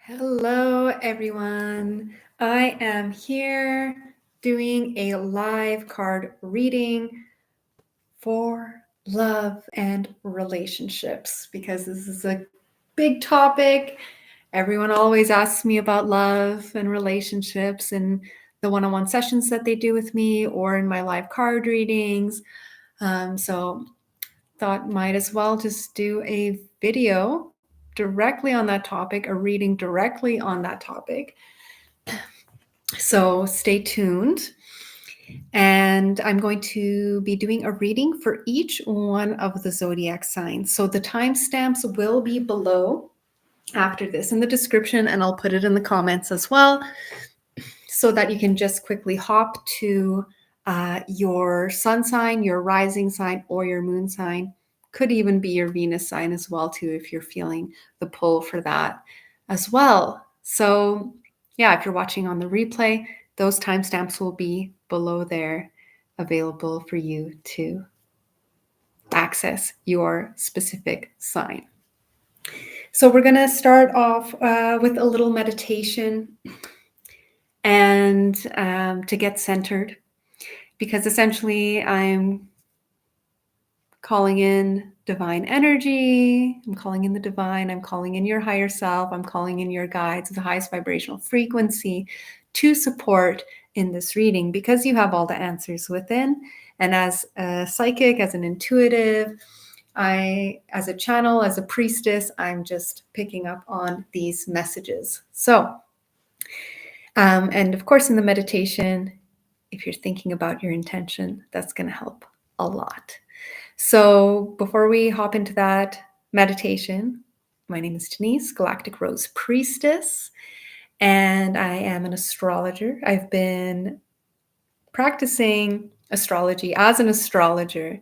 Hello, everyone. I am here doing a live card reading for love and relationships because this is a big topic. Everyone always asks me about love and relationships and the one-on-one sessions that they do with me or in my live card readings. So thought might as well just do a video directly on that topic, a reading directly on that topic. So stay tuned. And I'm going to be doing a reading for each one of the zodiac signs. So the timestamps will be below after this in the description, and I'll put it in the comments as well so that you can just quickly hop to your sun sign, your rising sign, or your moon sign. Could even be your Venus sign as well, too, if you're feeling the pull for that as well. So yeah, if you're watching on the replay, those timestamps will be below there, available for you to access your specific sign. So we're going to start off with a little meditation and to get centered, because essentially I'm calling in divine energy. I'm calling in the divine. I'm calling in your higher self. I'm calling in your guides, the highest vibrational frequency, to support in this reading, because you have all the answers within. And as a psychic, as an intuitive, as a channel, as a priestess, I'm just picking up on these messages. So, and of course, in the meditation, if you're thinking about your intention, that's going to help a lot. So before we hop into that meditation, my name is Denise, Galactic Rose Priestess, and I am an astrologer. I've been practicing astrology as an astrologer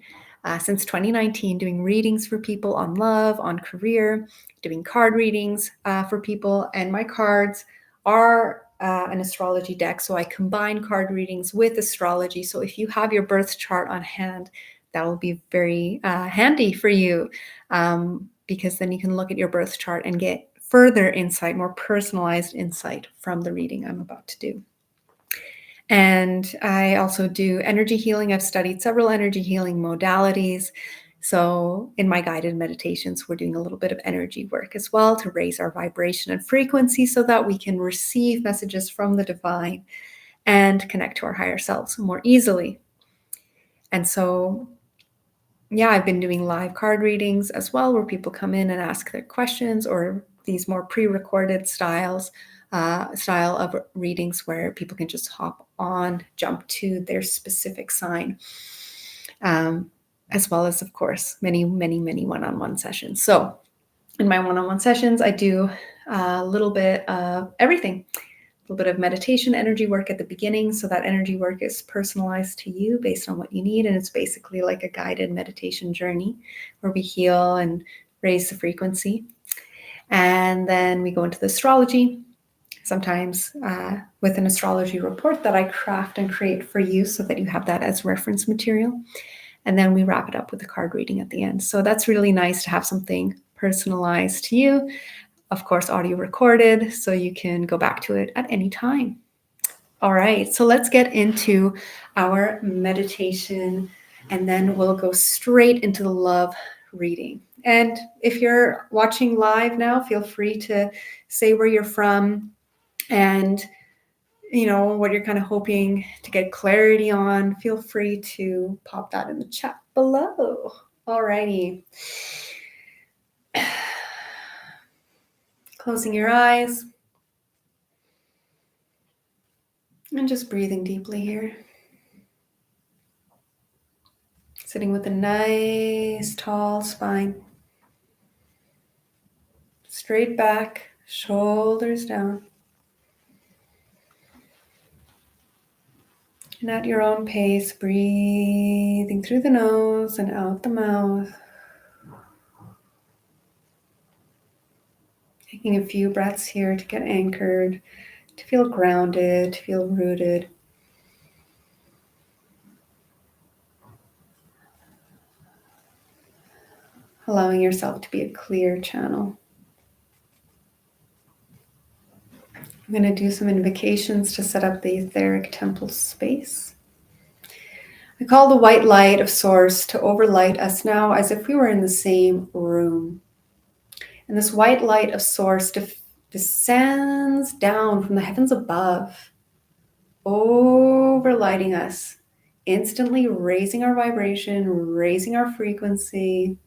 since 2019, doing readings for people on love, on career, doing card readings for people. And my cards are an astrology deck. So I combine card readings with astrology. So if you have your birth chart on hand, that will be very handy for you, because then you can look at your birth chart and get further insight, more personalized insight from the reading I'm about to do. And I also do energy healing. I've studied several energy healing modalities. So in my guided meditations, we're doing a little bit of energy work as well to raise our vibration and frequency so that we can receive messages from the divine and connect to our higher selves more easily. And so, yeah, I've been doing live card readings as well, where people come in and ask their questions, or these more pre-recorded style of readings where people can just hop on, jump to their specific sign, as well as, of course, many one-on-one sessions. So in my one-on-one sessions, I do a little bit of everything. A little bit of meditation, energy work at the beginning, so that energy work is personalized to you based on what you need. And it's basically like a guided meditation journey where we heal and raise the frequency. And then we go into the astrology, sometimes with an astrology report that I craft and create for you so that you have that as reference material. And then we wrap it up with a card reading at the end. So that's really nice to have something personalized to you. Of course, audio recorded, so you can go back to it at any time. All right, so let's get into our meditation, and then we'll go straight into the love reading. And if you're watching live now, feel free to say where you're from and what you're kind of hoping to get clarity on. Feel free to pop that in the chat below. All righty. Closing your eyes and just breathing deeply here. Sitting with a nice tall spine. Straight back, shoulders down. And at your own pace, breathing through the nose and out the mouth. Taking a few breaths here to get anchored, to feel grounded, to feel rooted. Allowing yourself to be a clear channel. I'm going to do some invocations to set up the etheric temple space. I call the white light of Source to overlight us now as if we were in the same room. And this white light of Source descends down from the heavens above, overlighting us, instantly raising our vibration, raising our frequency.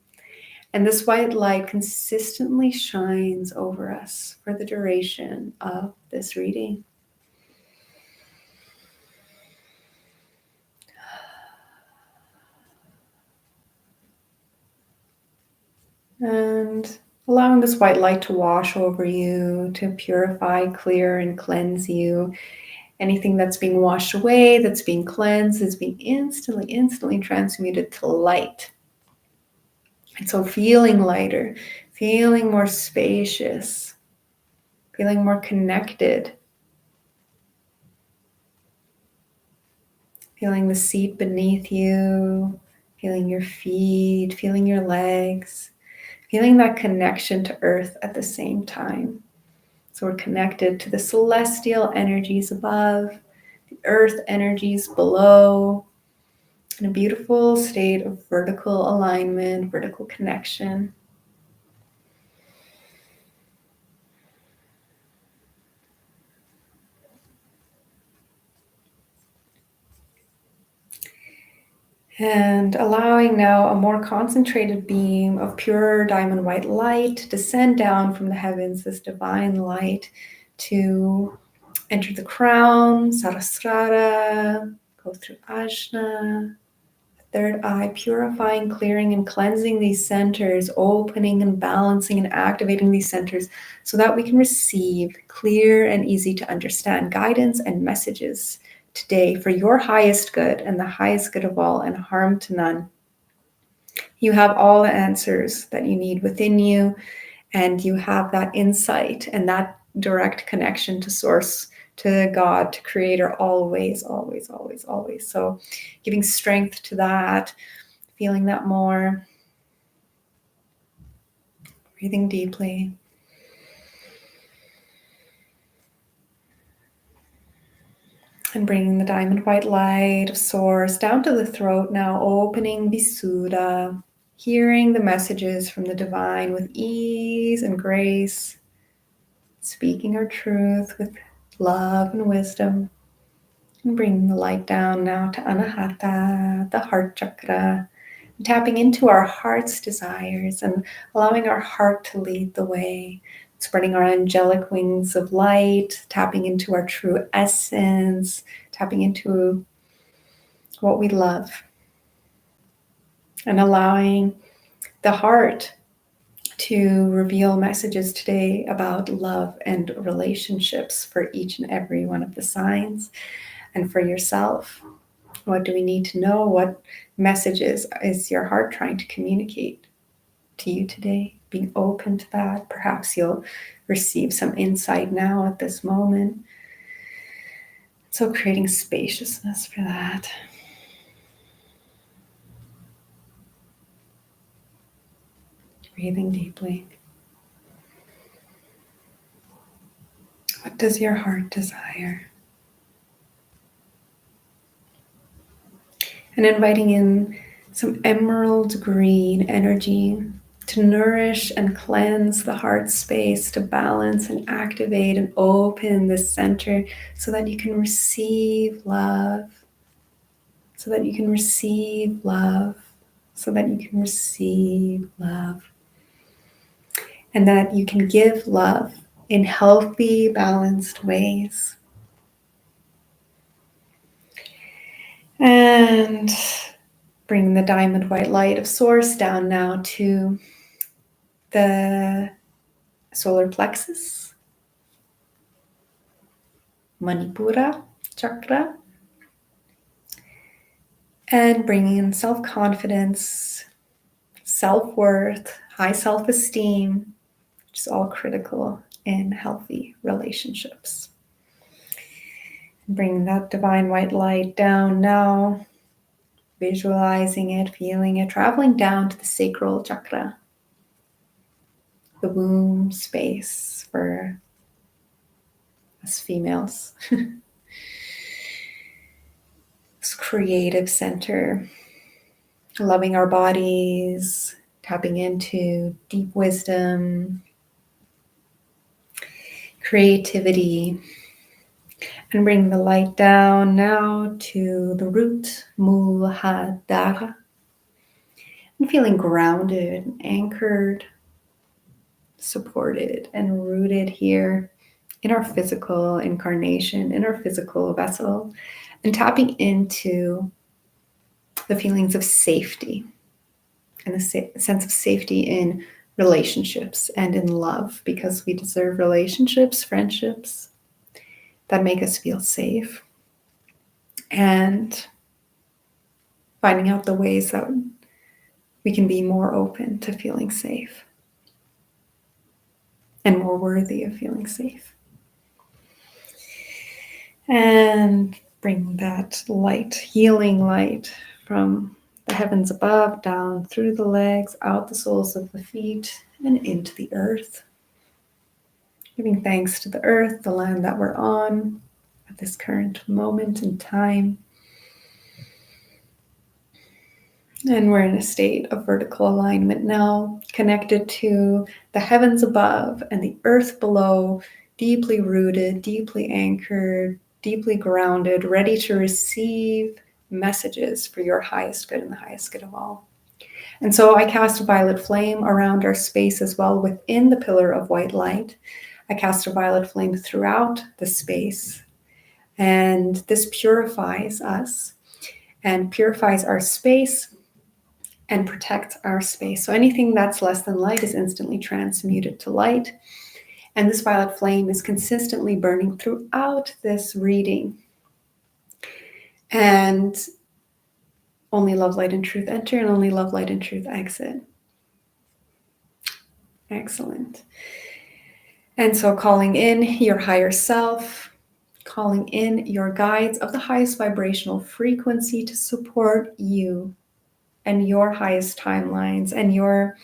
And this white light consistently shines over us for the duration of this reading. And allowing this white light to wash over you, to purify, clear, and cleanse you. Anything that's being washed away, that's being cleansed, is being instantly transmuted to light. And so feeling lighter, feeling more spacious, feeling more connected, feeling the seat beneath you, feeling your feet, feeling your legs, feeling that connection to Earth at the same time. So we're connected to the celestial energies above, the Earth energies below, in a beautiful state of vertical alignment, vertical connection. And allowing now a more concentrated beam of pure diamond white light to descend down from the heavens, this divine light, to enter the crown, Sarasrara, go through Ajna, third eye, purifying, clearing, and cleansing these centers, opening and balancing and activating these centers so that we can receive clear and easy to understand guidance and messages today for your highest good and the highest good of all, and harm to none. You have all the answers that you need within you, and you have that insight and that direct connection to Source, to God, to Creator, always. So giving strength to that, feeling that more, breathing deeply. And bringing the diamond white light of Source down to the throat now, opening Visuddha, hearing the messages from the divine with ease and grace, speaking our truth with love and wisdom. And bringing the light down now to Anahata, the heart chakra, tapping into our heart's desires and allowing our heart to lead the way. Spreading our angelic wings of light, tapping into our true essence, tapping into what we love, and allowing the heart to reveal messages today about love and relationships for each and every one of the signs, and for yourself. What do we need to know? What messages is your heart trying to communicate to you today? Being open to that. Perhaps you'll receive some insight now at this moment. So creating spaciousness for that. Breathing deeply. What does your heart desire? And inviting in some emerald green energy to nourish and cleanse the heart space, to balance and activate and open this center so that you can receive love, so that you can receive love, so that you can receive love, and that you can give love in healthy, balanced ways. And bring the diamond white light of Source down now to the solar plexus, Manipura chakra, and bringing in self-confidence, self-worth, high self-esteem, which is all critical in healthy relationships. Bring that divine white light down now, visualizing it, feeling it, traveling down to the sacral chakra, the womb space for as females. This creative center, loving our bodies, tapping into deep wisdom, creativity, and bring the light down now to the root, Muladhara, and feeling grounded and anchored, supported and rooted here in our physical incarnation, in our physical vessel, and tapping into the feelings of safety and the sense of safety in relationships and in love, because we deserve relationships, friendships that make us feel safe, and finding out the ways that we can be more open to feeling safe and more worthy of feeling safe. And bring that light, healing light from the heavens above, down through the legs, out the soles of the feet, and into the earth. Giving thanks to the earth, the land that we're on at this current moment in time. And we're in a state of vertical alignment now, connected to the heavens above and the earth below, deeply rooted, deeply anchored, deeply grounded, ready to receive messages for your highest good and the highest good of all. And so I cast a violet flame around our space as well within the pillar of white light. I cast a violet flame throughout the space. And this purifies us and purifies our space and protects our space. So anything that's less than light is instantly transmuted to light. And this violet flame is consistently burning throughout this reading. And only love, light, and truth enter, and only love, light, and truth exit. Excellent. And so calling in your higher self, calling in your guides of the highest vibrational frequency to support you and your highest timelines and your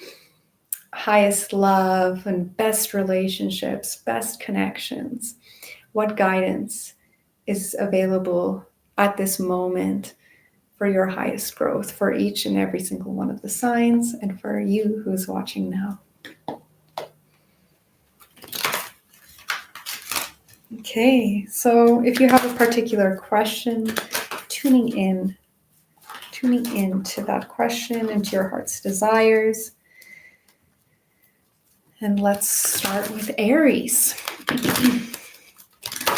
highest love and best relationships, best connections. What guidance is available at this moment for your highest growth, for each and every single one of the signs, and for you who's watching now. Okay, so if you have a particular question, tuning in to that question, into your heart's desires. And let's start with Aries.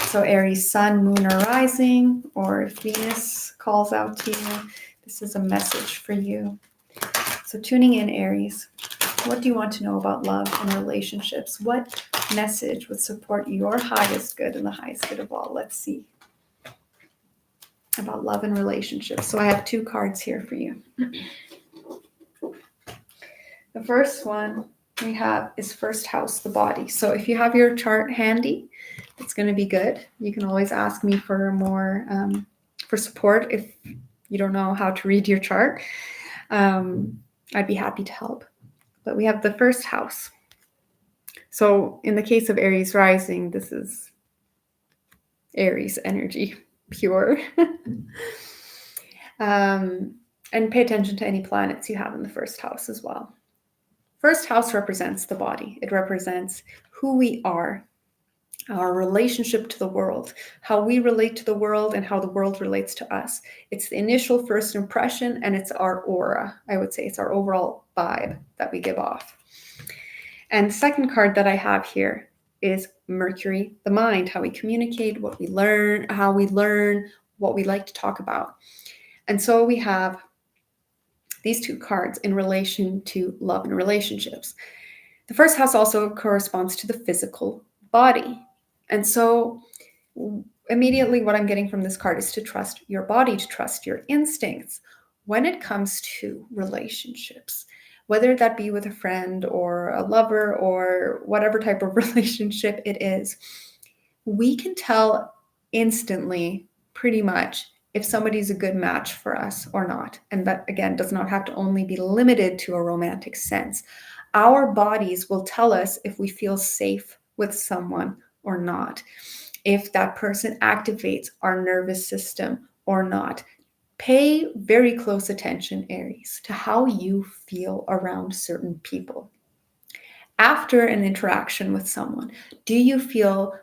So Aries, sun, moon, or rising, or if Venus calls out to you, this is a message for you. So tuning in, Aries, what do you want to know about love and relationships? What message would support your highest good and the highest good of all? Let's see. About love and relationships. So I have two cards here for you. The first one we have is first house, the body. So if you have your chart handy, it's going to be good. You can always ask me for more for support if you don't know how to read your chart. I'd be happy to help. But we have the first house. So in the case of Aries rising, this is Aries energy, pure. And pay attention to any planets you have in the first house as well. First house represents the body. It represents who we are, our relationship to the world, how we relate to the world and how the world relates to us. It's the initial first impression, and it's our aura. I would say it's our overall vibe that we give off. And the second card that I have here is Mercury, the mind, how we communicate, what we learn, how we learn, what we like to talk about. And so we have these two cards in relation to love and relationships. The first house also corresponds to the physical body. And so immediately what I'm getting from this card is to trust your body, to trust your instincts when it comes to relationships, whether that be with a friend or a lover or whatever type of relationship it is. We can tell instantly, pretty much, if somebody's a good match for us or not. And that, again, does not have to only be limited to a romantic sense. Our bodies will tell us if we feel safe with someone or not. if that person activates our nervous system or not. Pay very close attention, Aries, to how you feel around certain people. After an interaction with someone, do you feel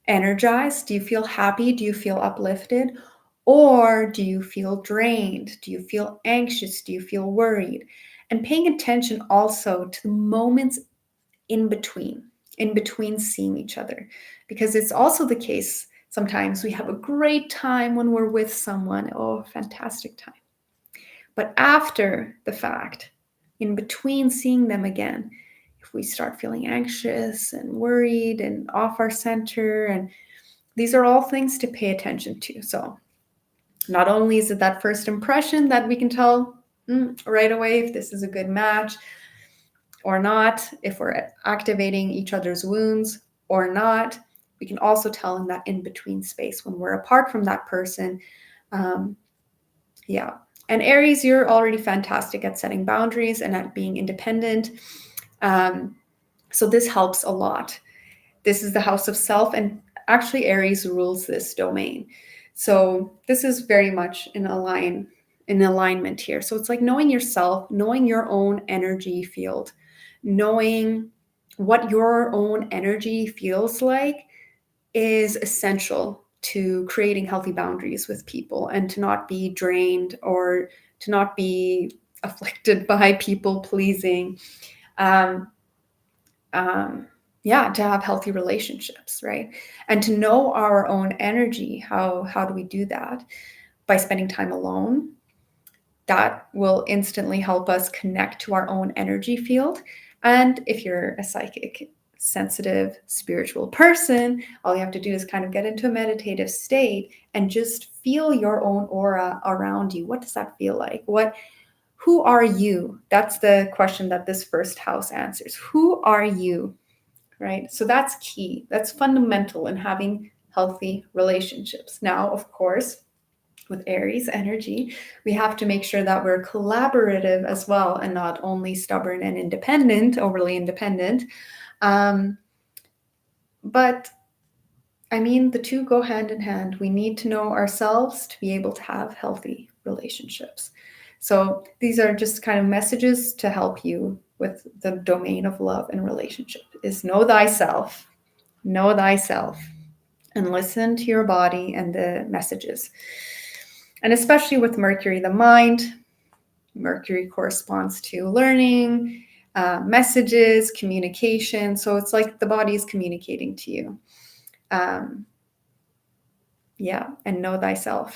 energized? Do you feel happy? Do you feel uplifted? Or do you feel drained? Do you feel anxious? Do you feel worried? And paying attention also to the moments in between seeing each other. Because it's also the case, sometimes we have a great time when we're with someone. Oh, fantastic time. But after the fact, in between seeing them again, if we start feeling anxious and worried and off our center, and these are all things to pay attention to. So not only is it that first impression that we can tell right away if this is a good match or not, if we're activating each other's wounds or not, we can also tell in that in-between space when we're apart from that person. Yeah. And Aries, you're already fantastic at setting boundaries and at being independent. So this helps a lot. This is the house of self, and actually Aries rules this domain. So this is very much in alignment here. So it's like knowing yourself, knowing your own energy field, knowing what your own energy feels like is essential to creating healthy boundaries with people and to not be drained or to not be afflicted by people pleasing. To have healthy relationships, right? And to know our own energy. How do we do that? By spending time alone. That will instantly help us connect to our own energy field. And if you're a psychic, sensitive, spiritual person, all you have to do is kind of get into a meditative state and just feel your own aura around you. What does that feel like? Who are you? That's the question that this first house answers. Who are you? Right? So that's key. That's fundamental in having healthy relationships. Now, of course, with Aries energy, we have to make sure that we're collaborative as well and not only stubborn and independent, overly independent. But I mean, the two go hand in hand. We need to know ourselves to be able to have healthy relationships. So these are just kind of messages to help you with the domain of love and relationship is know thyself, and listen to your body and the messages. And especially with Mercury, the mind, Mercury corresponds to learning, messages, communication. So it's like the body is communicating to you. And know thyself.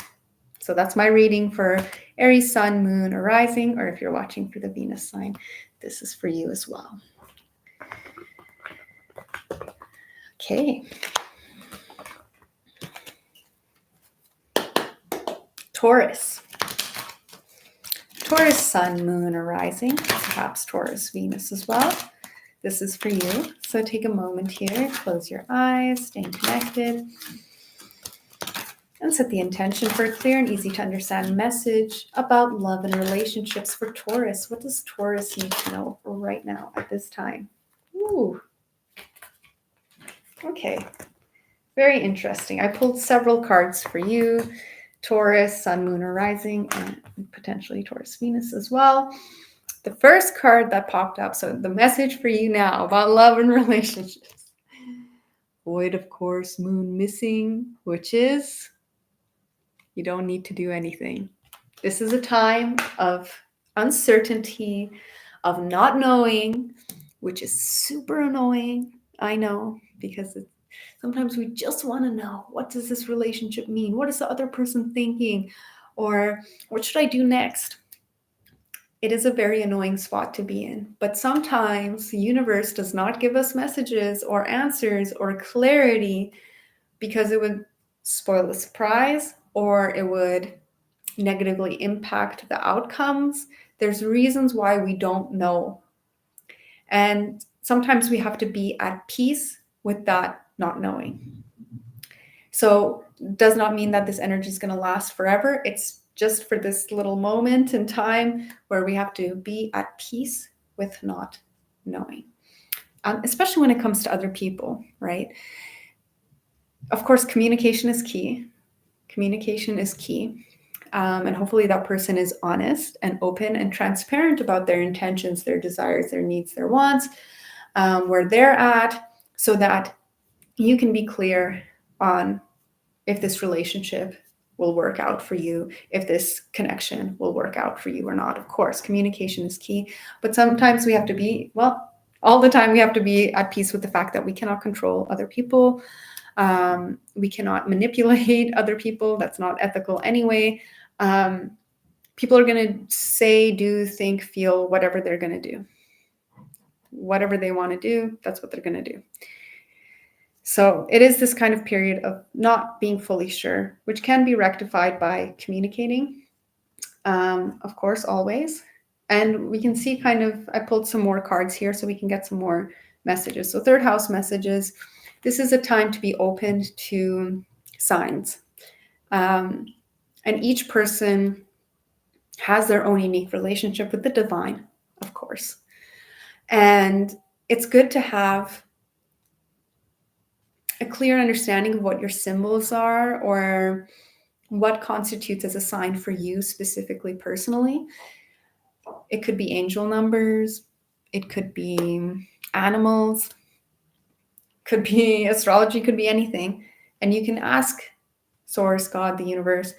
So that's my reading for Aries, Sun, Moon, or Rising, or if you're watching for the Venus sign, this is for you as well. Okay. Taurus, Sun, Moon, or Rising, perhaps Taurus, Venus as well. This is for you. So take a moment here, close your eyes, staying connected, and set the intention for a clear and easy to understand message about love and relationships for Taurus. What does Taurus need to know right now at this time? Ooh. Okay. Very interesting. I pulled several cards for you. Taurus, Sun, Moon, or Rising, and potentially Taurus, Venus as well. The first card that popped up, so the message for you now about love and relationships. Void, of course, Moon missing, which is you don't need to do anything. This is a time of uncertainty, of not knowing, which is super annoying. I know, because sometimes we just want to know, what does this relationship mean? What is the other person thinking? Or what should I do next? It is a very annoying spot to be in. But sometimes the universe does not give us messages or answers or clarity because it would spoil the surprise or it would negatively impact the outcomes. There's reasons why we don't know. And sometimes we have to be at peace with that not knowing. So it does not mean that this energy is going to last forever. It's just for this little moment in time where we have to be at peace with not knowing, especially when it comes to other people, right? Of course, communication is key. Communication is key. And hopefully that person is honest and open and transparent about their intentions, their desires, their needs, their wants, where they're at, so that you can be clear on if this relationship will work out for you, if this connection will work out for you or not. Of course, communication is key, but sometimes we have to be, well, all the time we have to be at peace with the fact that we cannot control other people. We cannot manipulate other people. That's not ethical anyway. People are going to say, do, think, feel whatever they're going to do. Whatever they want to do, that's what they're going to do. So it is this kind of period of not being fully sure, which can be rectified by communicating, of course, always. And we can see kind of, I pulled some more cards here so we can get some more messages. So third house messages, this is a time to be open to signs. And each person has their own unique relationship with the divine, of course. And it's good to have a clear understanding of what your symbols are or what constitutes as a sign for you specifically, personally. It could be angel numbers. It could be animals. Could be astrology, could be anything. And you can ask Source, God, the universe,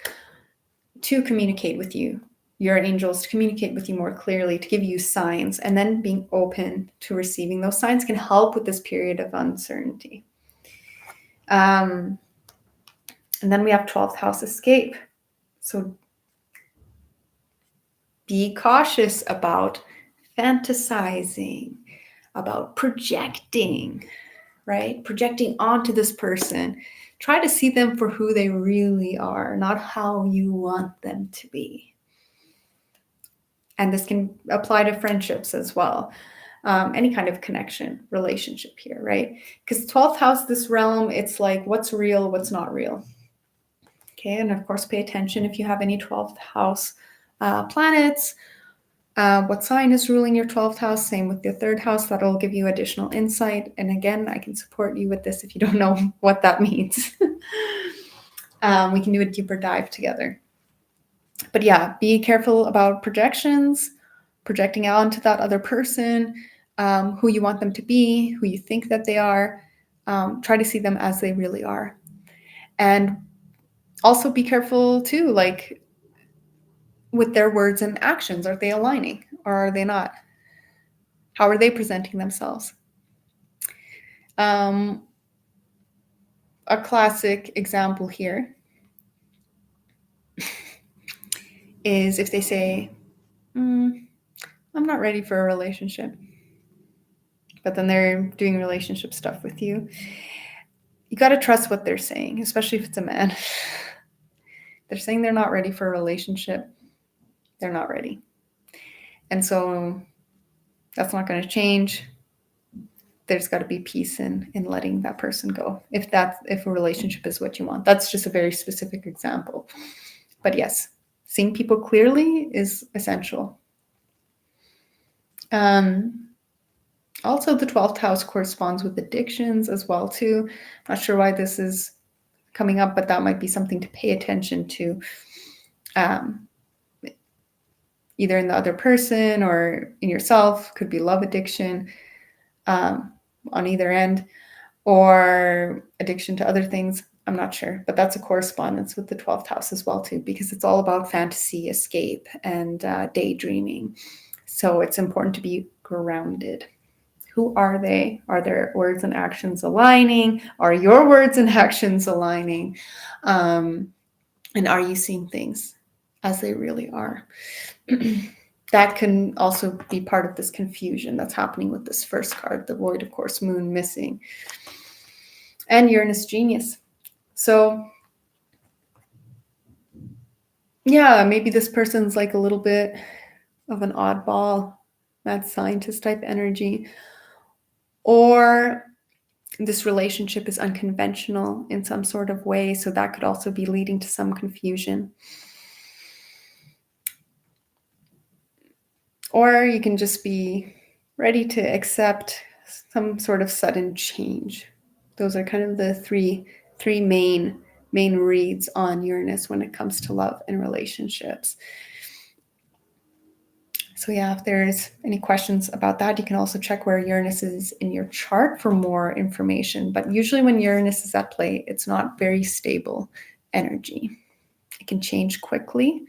to communicate with you, your angels, to communicate with you more clearly, to give you signs. And then being open to receiving those signs can help with this period of uncertainty. And then we have 12th house escape. So be cautious about fantasizing, about projecting, right? Projecting onto this person. Try to see them for who they really are, not how you want them to be. And this can apply to friendships as well. Any kind of connection, relationship here, right? Because 12th house, this realm, it's like what's real, what's not real. Okay, and of course, pay attention if you have any 12th house planets. What sign is ruling your 12th house? Same with your third house. That'll give you additional insight. And again, I can support you with this if you don't know what that means. We can do a deeper dive together. But yeah, be careful about projections, projecting out onto that other person, who you want them to be, who you think that they are. Try to see them as they really are. And also be careful too, like with their words and actions. Are they aligning or are they not? How are they presenting themselves? A classic example here is if they say, I'm not ready for a relationship, but then they're doing relationship stuff with you. You got to trust what they're saying, especially if it's a man. They're saying they're not ready for a relationship. They're not ready. And so that's not going to change. There's got to be peace in letting that person go. If a relationship is what you want. That's just a very specific example. But yes, seeing people clearly is essential. Also, the 12th house corresponds with addictions as well, too. Not sure why this is coming up, but that might be something to pay attention to, either in the other person or in yourself. Could be love addiction on either end, or addiction to other things. I'm not sure, but that's a correspondence with the 12th house as well, too, because it's all about fantasy, escape, and daydreaming. So it's important to be grounded. Who are they? Are their words and actions aligning? Are your words and actions aligning? And are you seeing things as they really are? That can also be part of this confusion that's happening with this first card, the Void, of course, Moon missing, and Uranus Genius. So yeah, maybe this person's like a little bit of an oddball, mad scientist type energy, or this relationship is unconventional in some sort of way. So that could also be leading to some confusion. Or you can just be ready to accept some sort of sudden change. Those are kind of the three three main reads on Uranus when it comes to love and relationships. So yeah, if there's any questions about that, you can also check where Uranus is in your chart for more information. But usually when Uranus is at play, it's not very stable energy. It can change quickly,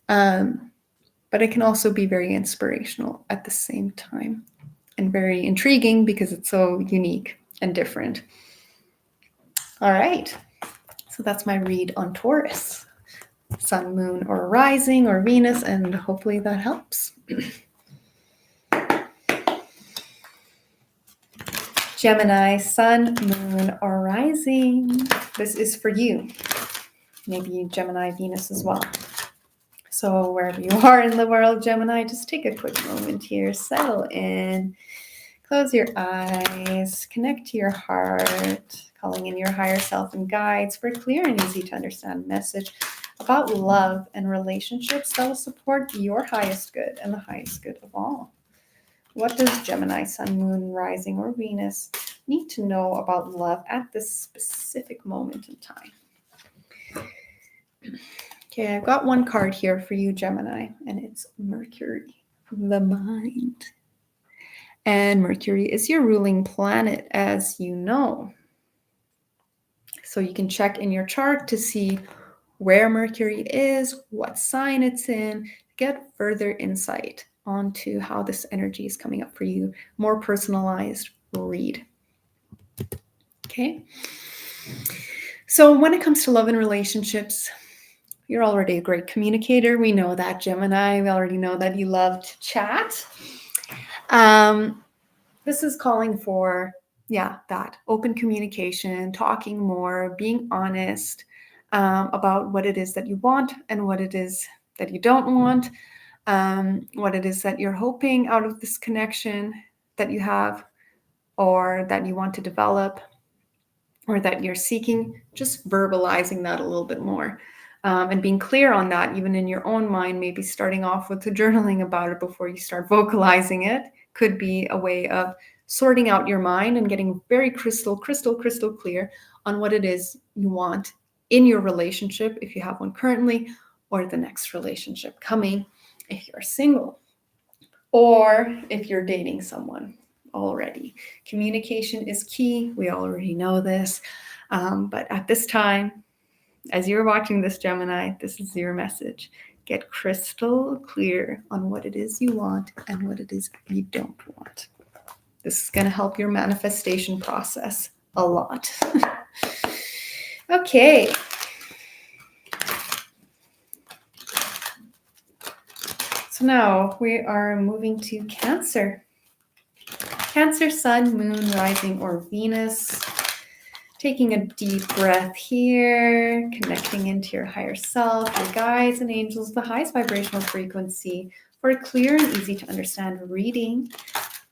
but it can also be very inspirational at the same time and very intriguing because it's so unique and different. All right, so that's my read on Taurus, Sun, Moon, or Rising, or Venus, and hopefully that helps. Gemini, Sun, Moon, or Rising. This is for you. Maybe Gemini, Venus as well. So wherever you are in the world, Gemini, just take a quick moment here, settle in, close your eyes, connect to your heart, calling in your higher self and guides for a clear and easy to understand message about love and relationships that will support your highest good and the highest good of all. What does Gemini, Sun, Moon, Rising, or Venus need to know about love at this specific moment in time? Okay, I've got one card here for you, Gemini, and it's Mercury, the mind. And Mercury is your ruling planet, as you know. So you can check in your chart to see where Mercury is, what sign it's in, get further insight onto how this energy is coming up for you. More personalized read. Okay. So when it comes to love and relationships, you're already a great communicator. We know that, Gemini. We already know that you love to chat. This is calling for, that open communication, talking more, being honest about what it is that you want and what it is that you don't want, what it is that you're hoping out of this connection that you have or that you want to develop or that you're seeking, just verbalizing that a little bit more. And being clear on that, even in your own mind, maybe starting off with the journaling about it before you start vocalizing it could be a way of sorting out your mind and getting very crystal clear on what it is you want in your relationship, if you have one currently, or the next relationship coming, if you're single, or if you're dating someone already. Communication is key. We already know this. But at this time, as you're watching this, Gemini, this is your message. Get crystal clear on what it is you want and what it is you don't want. This is going to help your manifestation process a lot. Okay. So now we are moving to Cancer. Cancer, Sun, Moon, Rising, or Venus. Taking a deep breath here, connecting into your higher self, your guides and angels, the highest vibrational frequency for a clear and easy to understand reading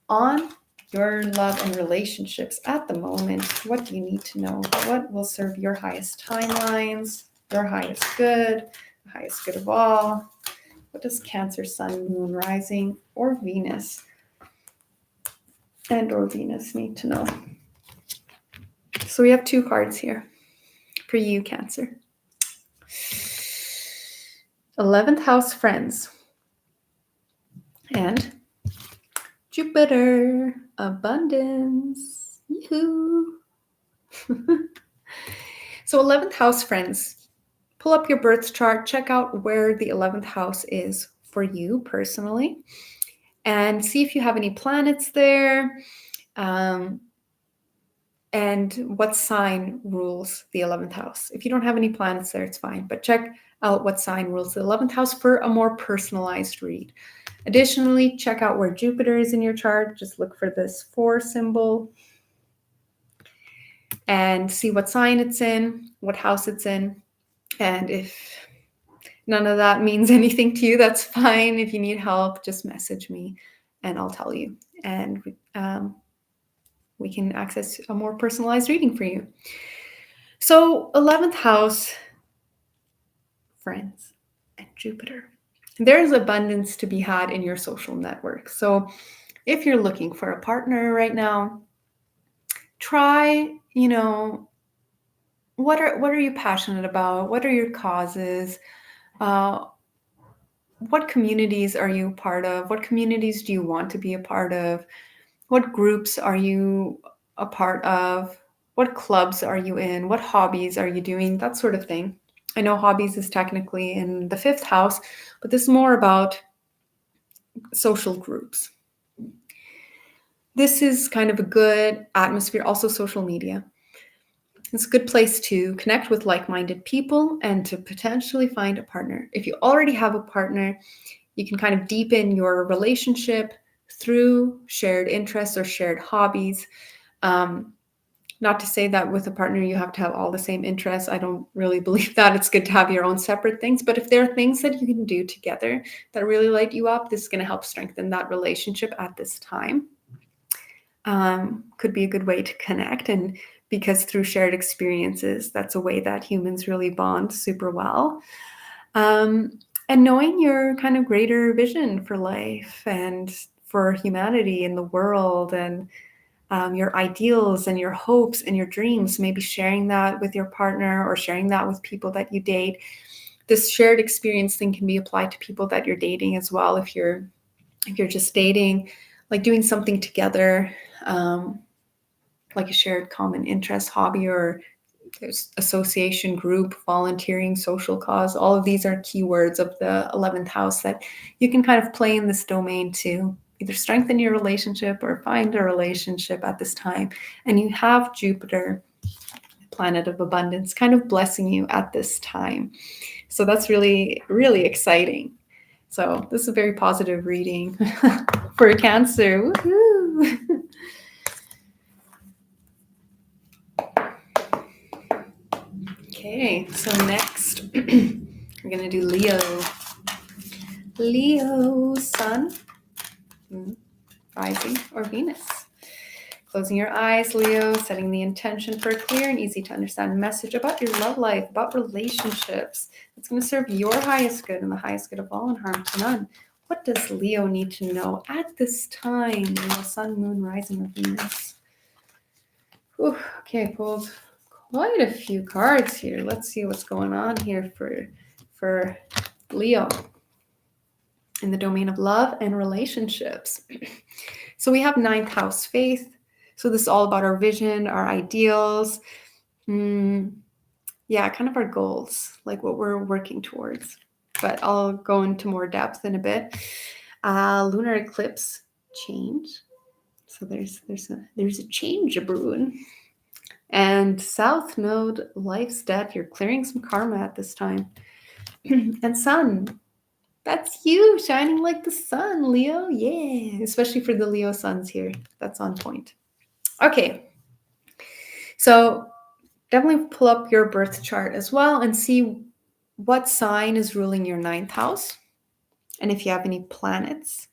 on your love and relationships at the moment. What do you need to know? What will serve your highest timelines, your highest good, the highest good of all? What does Cancer, Sun, Moon, Rising, or Venus or Venus need to know? So we have two cards here for you, Cancer. 11th house friends and Jupiter, abundance. Yoo-hoo. So 11th house friends, pull up your birth chart, check out where the 11th house is for you personally, and see if you have any planets there. And what sign rules the 11th house. If you don't have any planets there, it's fine, but check out what sign rules the 11th house for a more personalized read. Additionally, check out where Jupiter is in your chart. Just look for this 4 symbol and see what sign it's in, what house it's in. And if none of that means anything to you, that's fine. If you need help, just message me and I'll tell you. And we can access a more personalized reading for you. So 11th house, friends, and Jupiter. There's abundance to be had in your social network. So if you're looking for a partner right now, try, what are you passionate about? What are your causes? Uh, what communities are you part of? What communities do you want to be a part of? What groups are you a part of? What clubs are you in? What hobbies are you doing? That sort of thing. I know hobbies is technically in the 5th house, but this is more about social groups. This is kind of a good atmosphere, also social media. It's a good place to connect with like-minded people and to potentially find a partner. If you already have a partner, you can kind of deepen your relationship through shared interests or shared hobbies. Not to say that with a partner you have to have all the same interests. I don't really believe that. It's good to have your own separate things. But if there are things that you can do together that really light you up, this is going to help strengthen that relationship at this time. Could be a good way to connect. And because through shared experiences, that's a way that humans really bond super well. And knowing your kind of greater vision for life and for humanity in the world, and your ideals and your hopes and your dreams, maybe sharing that with your partner or sharing that with people that you date. This shared experience thing can be applied to people that you're dating as well. If you're just dating, like doing something together, like a shared common interest, hobby, or association, group, volunteering, social cause. All of these are keywords of the 11th house that you can kind of play in this domain to either strengthen your relationship or find a relationship at this time. And you have Jupiter, planet of abundance, kind of blessing you at this time. So that's really, really exciting. So this is a very positive reading for Cancer. Woohoo! Okay, so next we're going to do Leo. Leo, Sun, rising, or Venus. Closing your eyes, Leo, setting the intention for a clear and easy to understand message about your love life, about relationships. It's going to serve your highest good and the highest good of all and harm to none. What does Leo need to know at this time? Leo, Sun, Moon, Rising, or Venus? Ooh, okay, I pulled quite a few cards here. Let's see what's going on here for Leo in the domain of love and relationships. So we have 9th house faith. So this is all about our vision, our ideals. Yeah, kind of our goals, like what we're working towards. But I'll go into more depth in a bit. Lunar eclipse change. So there's a change brewing. And South Node, life's debt. You're clearing some karma at this time. And Sun. That's you, shining like the sun, Leo. Yeah, especially for the Leo suns here. That's on point. Okay, so definitely pull up your birth chart as well and see what sign is ruling your 9th house. And if you have any planets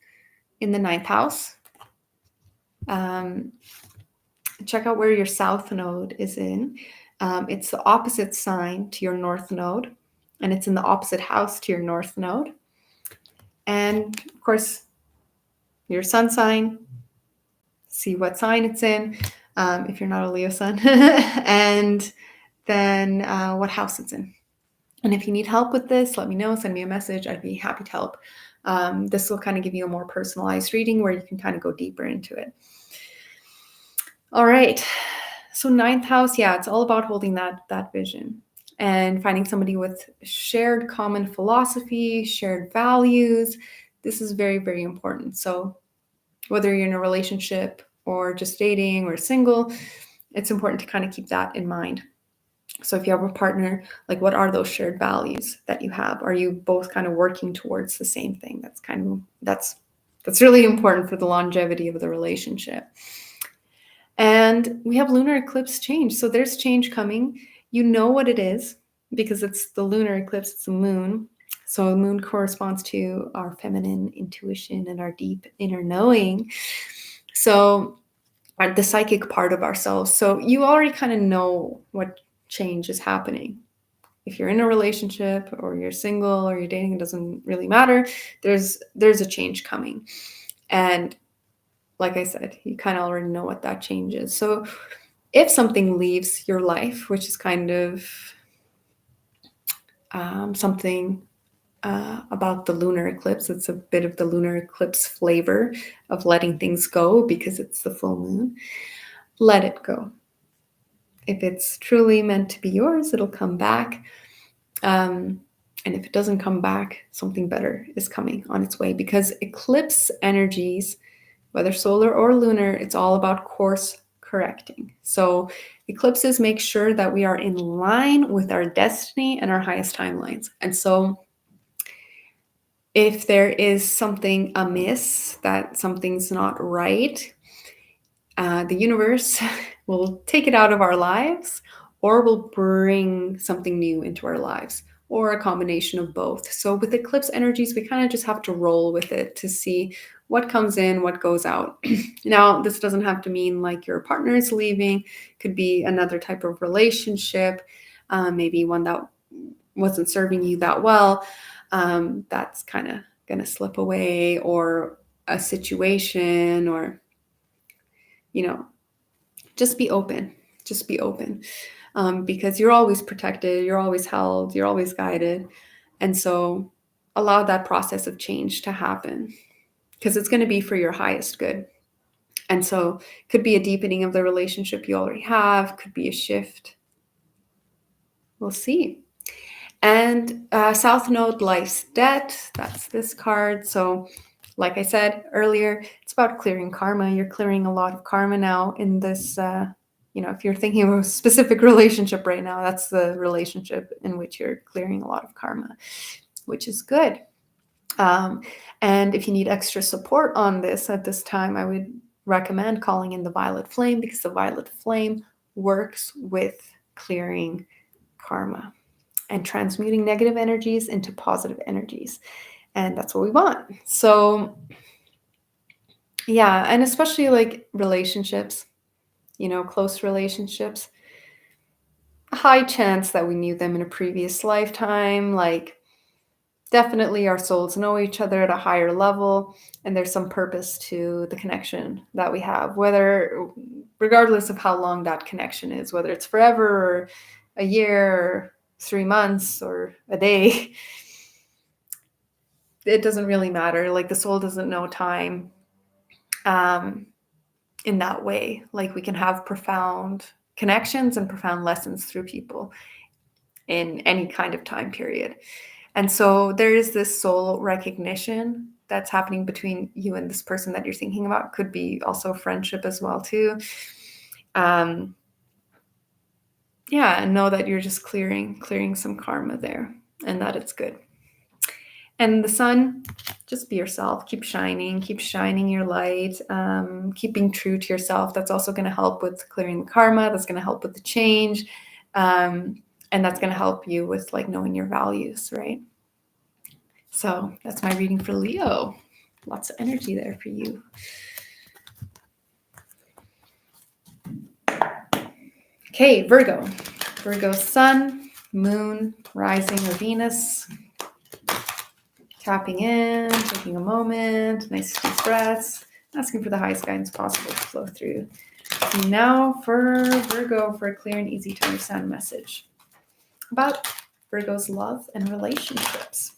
in the 9th house, check out where your South Node is in. It's the opposite sign to your North Node, and it's in the opposite house to your North Node. And of course, your sun sign, see what sign it's in, if you're not a Leo sun, and then what house it's in. And if you need help with this, let me know, send me a message. I'd be happy to help. This will kind of give you a more personalized reading where you can kind of go deeper into it. All right. So 9th house, yeah, it's all about holding that vision and finding somebody with shared common philosophy, shared values. This is very, very important. So whether you're in a relationship or just dating or single, it's important to kind of keep that in mind. So if you have a partner, like what are those shared values that you have? Are you both kind of working towards the same thing? That's really important for the longevity of the relationship. And we have lunar eclipse change. So there's change coming. You know what it is because it's the lunar eclipse, it's the moon. So the moon corresponds to our feminine intuition and our deep inner knowing. So the psychic part of ourselves. So you already kind of know what change is happening. If you're in a relationship or you're single or you're dating, it doesn't really matter. There's a change coming. And like I said, you kind of already know what that change is. So If something leaves your life, which is kind of something about the lunar eclipse, it's a bit of the lunar eclipse flavor of letting things go because it's the full moon. Let it go. If it's truly meant to be yours, it'll come back. And if it doesn't come back, something better is coming on its way, because eclipse energies, whether solar or lunar, it's all about course correcting. So eclipses make sure that we are in line with our destiny and our highest timelines. And so if there is something amiss, that something's not right, the universe will take it out of our lives, or will bring something new into our lives, or a combination of both. So with eclipse energies, we kind of just have to roll with it to see what comes in, what goes out. Now, this doesn't have to mean like your partner is leaving. It could be another type of relationship, maybe one that wasn't serving you that well. That's kind of going to slip away, or a situation, or, just be open. Just be open. Because you're always protected, you're always held, you're always guided. And so allow that process of change to happen, because it's going to be for your highest good. And so it could be a deepening of the relationship you already have, could be a shift. We'll see. And South Node, Life's Debt, that's this card. So like I said earlier, it's about clearing karma. You're clearing a lot of karma now in this, if you're thinking of a specific relationship right now, that's the relationship in which you're clearing a lot of karma, which is good. And if you need extra support on this at this time, I would recommend calling in the Violet Flame, because the Violet Flame works with clearing karma and transmuting negative energies into positive energies. And that's what we want. So yeah, and especially like relationships, close relationships, a high chance that we knew them in a previous lifetime. Like, definitely our souls know each other at a higher level, and there's some purpose to the connection that we have, regardless of how long that connection is, whether it's forever or a year or 3 months or a day. It doesn't really matter. Like, the soul doesn't know time in that way. Like, we can have profound connections and profound lessons through people in any kind of time period. And so there is this soul recognition that's happening between you and this person that you're thinking about. Could be also friendship as well too. And know that you're just clearing some karma there, and that it's good. And the sun, just be yourself. Keep shining your light, keeping true to yourself. That's also going to help with clearing the karma. That's going to help with the change. And that's going to help you with like knowing your values, right? So that's my reading for Leo. Lots of energy there for you. Okay, Virgo. Virgo sun, moon, rising, or Venus. Tapping in, taking a moment, nice deep breaths, asking for the highest guidance possible to flow through. And now for Virgo, for a clear and easy to understand message about Virgo's love and relationships.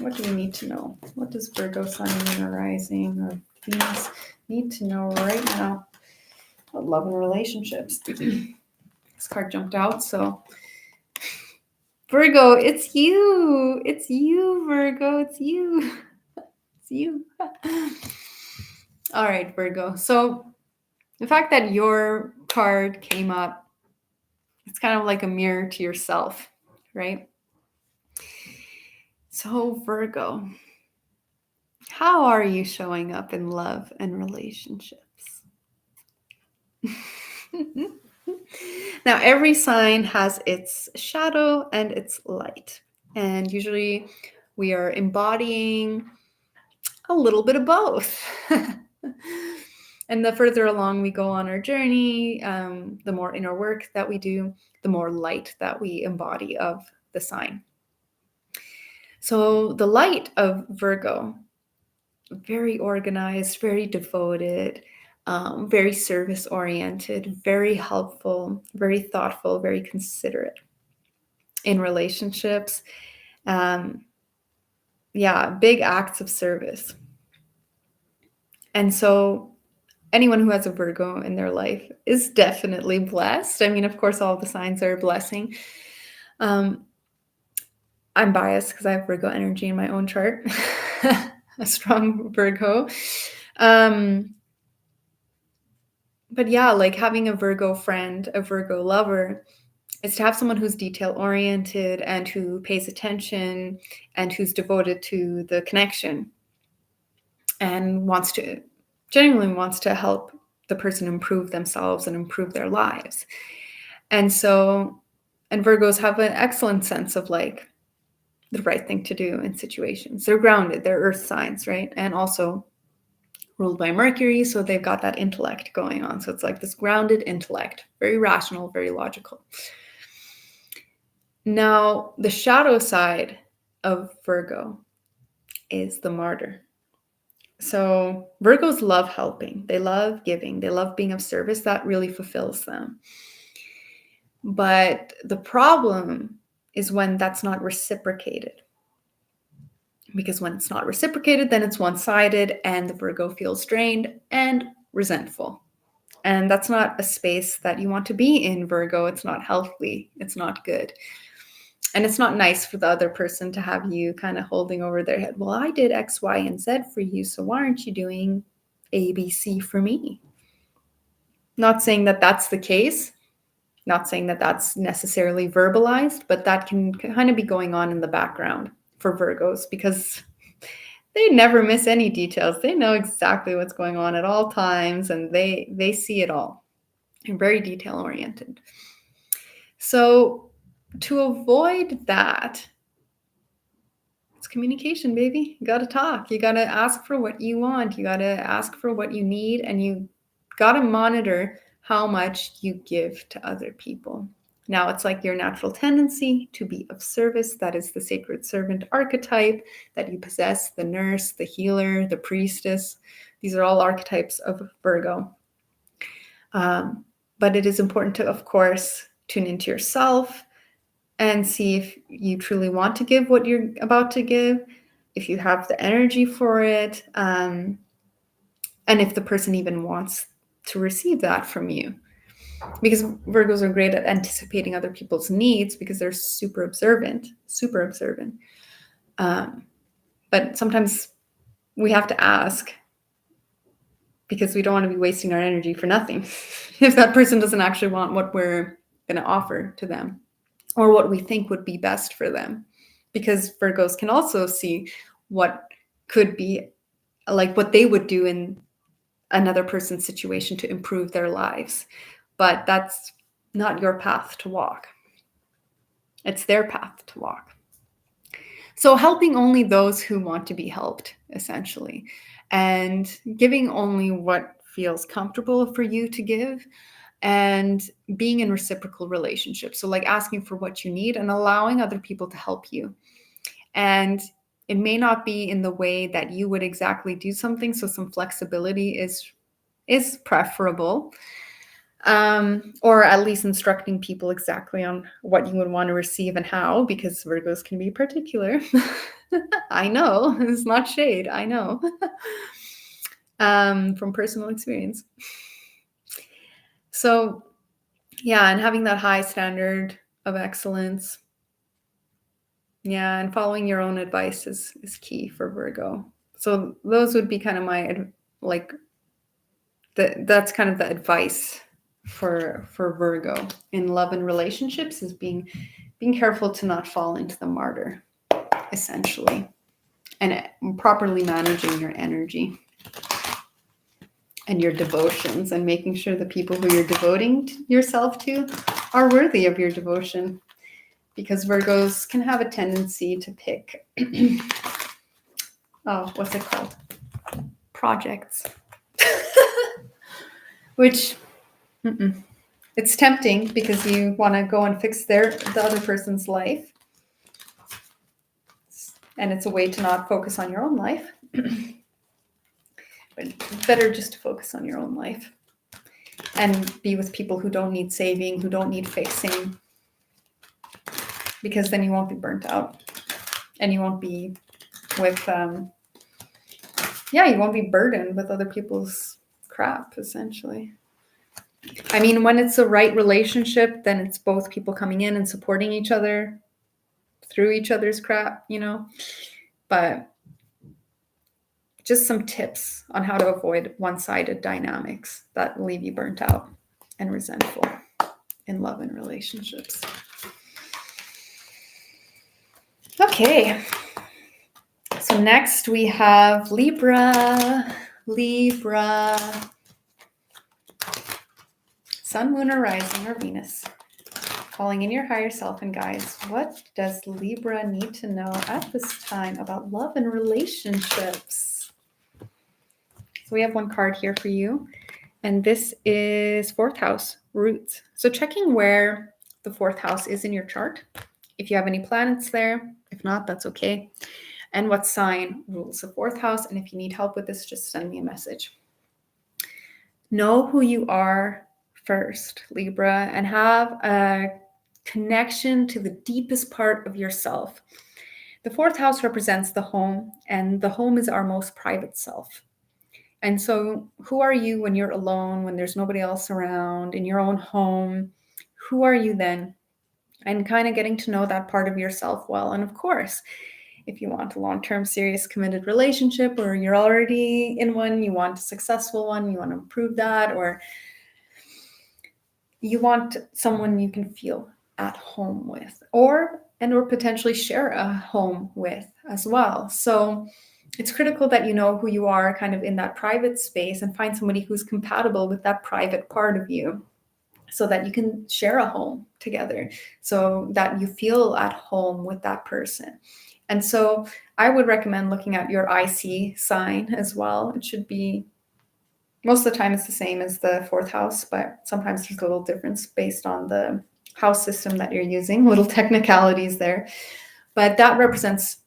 What do we need to know? What does Virgo sun, moon, or rising, or Venus need to know right now about love and relationships? This card jumped out, so Virgo, it's you. It's you, Virgo. It's you. It's you. All right, Virgo. So the fact that your card came up, it's kind of like a mirror to yourself, right? So Virgo, how are you showing up in love and relationships? Now, every sign has its shadow and its light. And usually we are embodying a little bit of both. And the further along we go on our journey, the more inner work that we do, the more light that we embody of the sign. So the light of Virgo, very organized, very devoted, very service oriented, very helpful, very thoughtful, very considerate in relationships. Big acts of service. And so anyone who has a Virgo in their life is definitely blessed. I mean, of course, all the signs are a blessing. I'm biased because I have Virgo energy in my own chart, a strong Virgo. But yeah, like having a Virgo friend, a Virgo lover, is to have someone who's detail oriented and who pays attention and who's devoted to the connection and genuinely wants to help the person improve themselves and improve their lives. And Virgos have an excellent sense of like the right thing to do in situations. They're grounded, they're earth signs, right? And also ruled by Mercury, so they've got that intellect going on. So it's like this grounded intellect, very rational, very logical. Now, the shadow side of Virgo is the martyr. So Virgos love helping. They love giving. They love being of service. That really fulfills them. But the problem is when that's not reciprocated. Because when it's not reciprocated, then it's one-sided and the Virgo feels drained and resentful. And that's not a space that you want to be in, Virgo. It's not healthy. It's not good. And it's not nice for the other person to have you kind of holding over their head. Well, I did X, Y, and Z for you, so why aren't you doing A, B, C for me? Not saying that that's the case. Not saying that that's necessarily verbalized, but that can kind of be going on in the background for Virgos because they never miss any details. They know exactly what's going on at all times, and they see it all. They're very detail oriented. So to avoid that, it's communication, baby. You got to talk. You got to ask for what you want. You got to ask for what you need, and you got to monitor how much you give to other people. Now, it's like your natural tendency to be of service. That is the sacred servant archetype that you possess, the nurse, the healer, the priestess. These are all archetypes of Virgo. But it is important to, of course, tune into yourself and see if you truly want to give what you're about to give, if you have the energy for it, and if the person even wants to receive that from you. Because Virgos are great at anticipating other people's needs because they're super observant. But sometimes we have to ask because we don't want to be wasting our energy for nothing if that person doesn't actually want what we're going to offer to them or what we think would be best for them. Because Virgos can also see what could be like what they would do in another person's situation to improve their lives. But that's not your path to walk. It's their path to walk. So helping only those who want to be helped, essentially, and giving only what feels comfortable for you to give, and being in reciprocal relationships. So like asking for what you need and allowing other people to help you. And it may not be in the way that you would exactly do something. So some flexibility is preferable. Or at least instructing people exactly on what you would want to receive and how, because Virgos can be particular. I know, it's not shade, I know. From personal experience. So, yeah, and having that high standard of excellence. Yeah, and following your own advice is key for Virgo. So those would be kind of my, that's kind of the advice for Virgo in love and relationships, is being careful to not fall into the martyr, essentially, and properly managing your energy and your devotions, and making sure the people who you're devoting yourself to are worthy of your devotion, because Virgos can have a tendency to pick what's it called, projects. Which it's tempting because you want to go and fix the other person's life. And it's a way to not focus on your own life. But it's better just to focus on your own life and be with people who don't need saving, who don't need fixing, because then you won't be burnt out and you won't be with, you won't be burdened with other people's crap, essentially. I mean, when it's the right relationship, then it's both people coming in and supporting each other through each other's crap, you know. But just some tips on how to avoid one-sided dynamics that leave you burnt out and resentful in love and relationships. Okay. So next we have Libra. Sun, moon, or rising, or Venus. Calling in your higher self and guides. What does Libra need to know at this time about love and relationships? So we have one card here for you. And this is 4th house, roots. So checking where the 4th house is in your chart. If you have any planets there. If not, that's okay. And what sign rules the 4th house. And if you need help with this, just send me a message. Know who you are first, Libra, and have a connection to the deepest part of yourself. The 4th house represents the home, and the home is our most private self. And so who are you when you're alone, when there's nobody else around, in your own home? Who are you then? And kind of getting to know that part of yourself well. And of course, if you want a long-term, serious, committed relationship, or you're already in one, you want a successful one, you want to improve that, or you want someone you can feel at home with, or potentially share a home with as well. So it's critical that you know who you are kind of in that private space and find somebody who's compatible with that private part of you so that you can share a home together, so that you feel at home with that person. And so I would recommend looking at your IC sign as well. It should be, most of the time it's the same as the 4th house, but sometimes there's a little difference based on the house system that you're using, little technicalities there. But that represents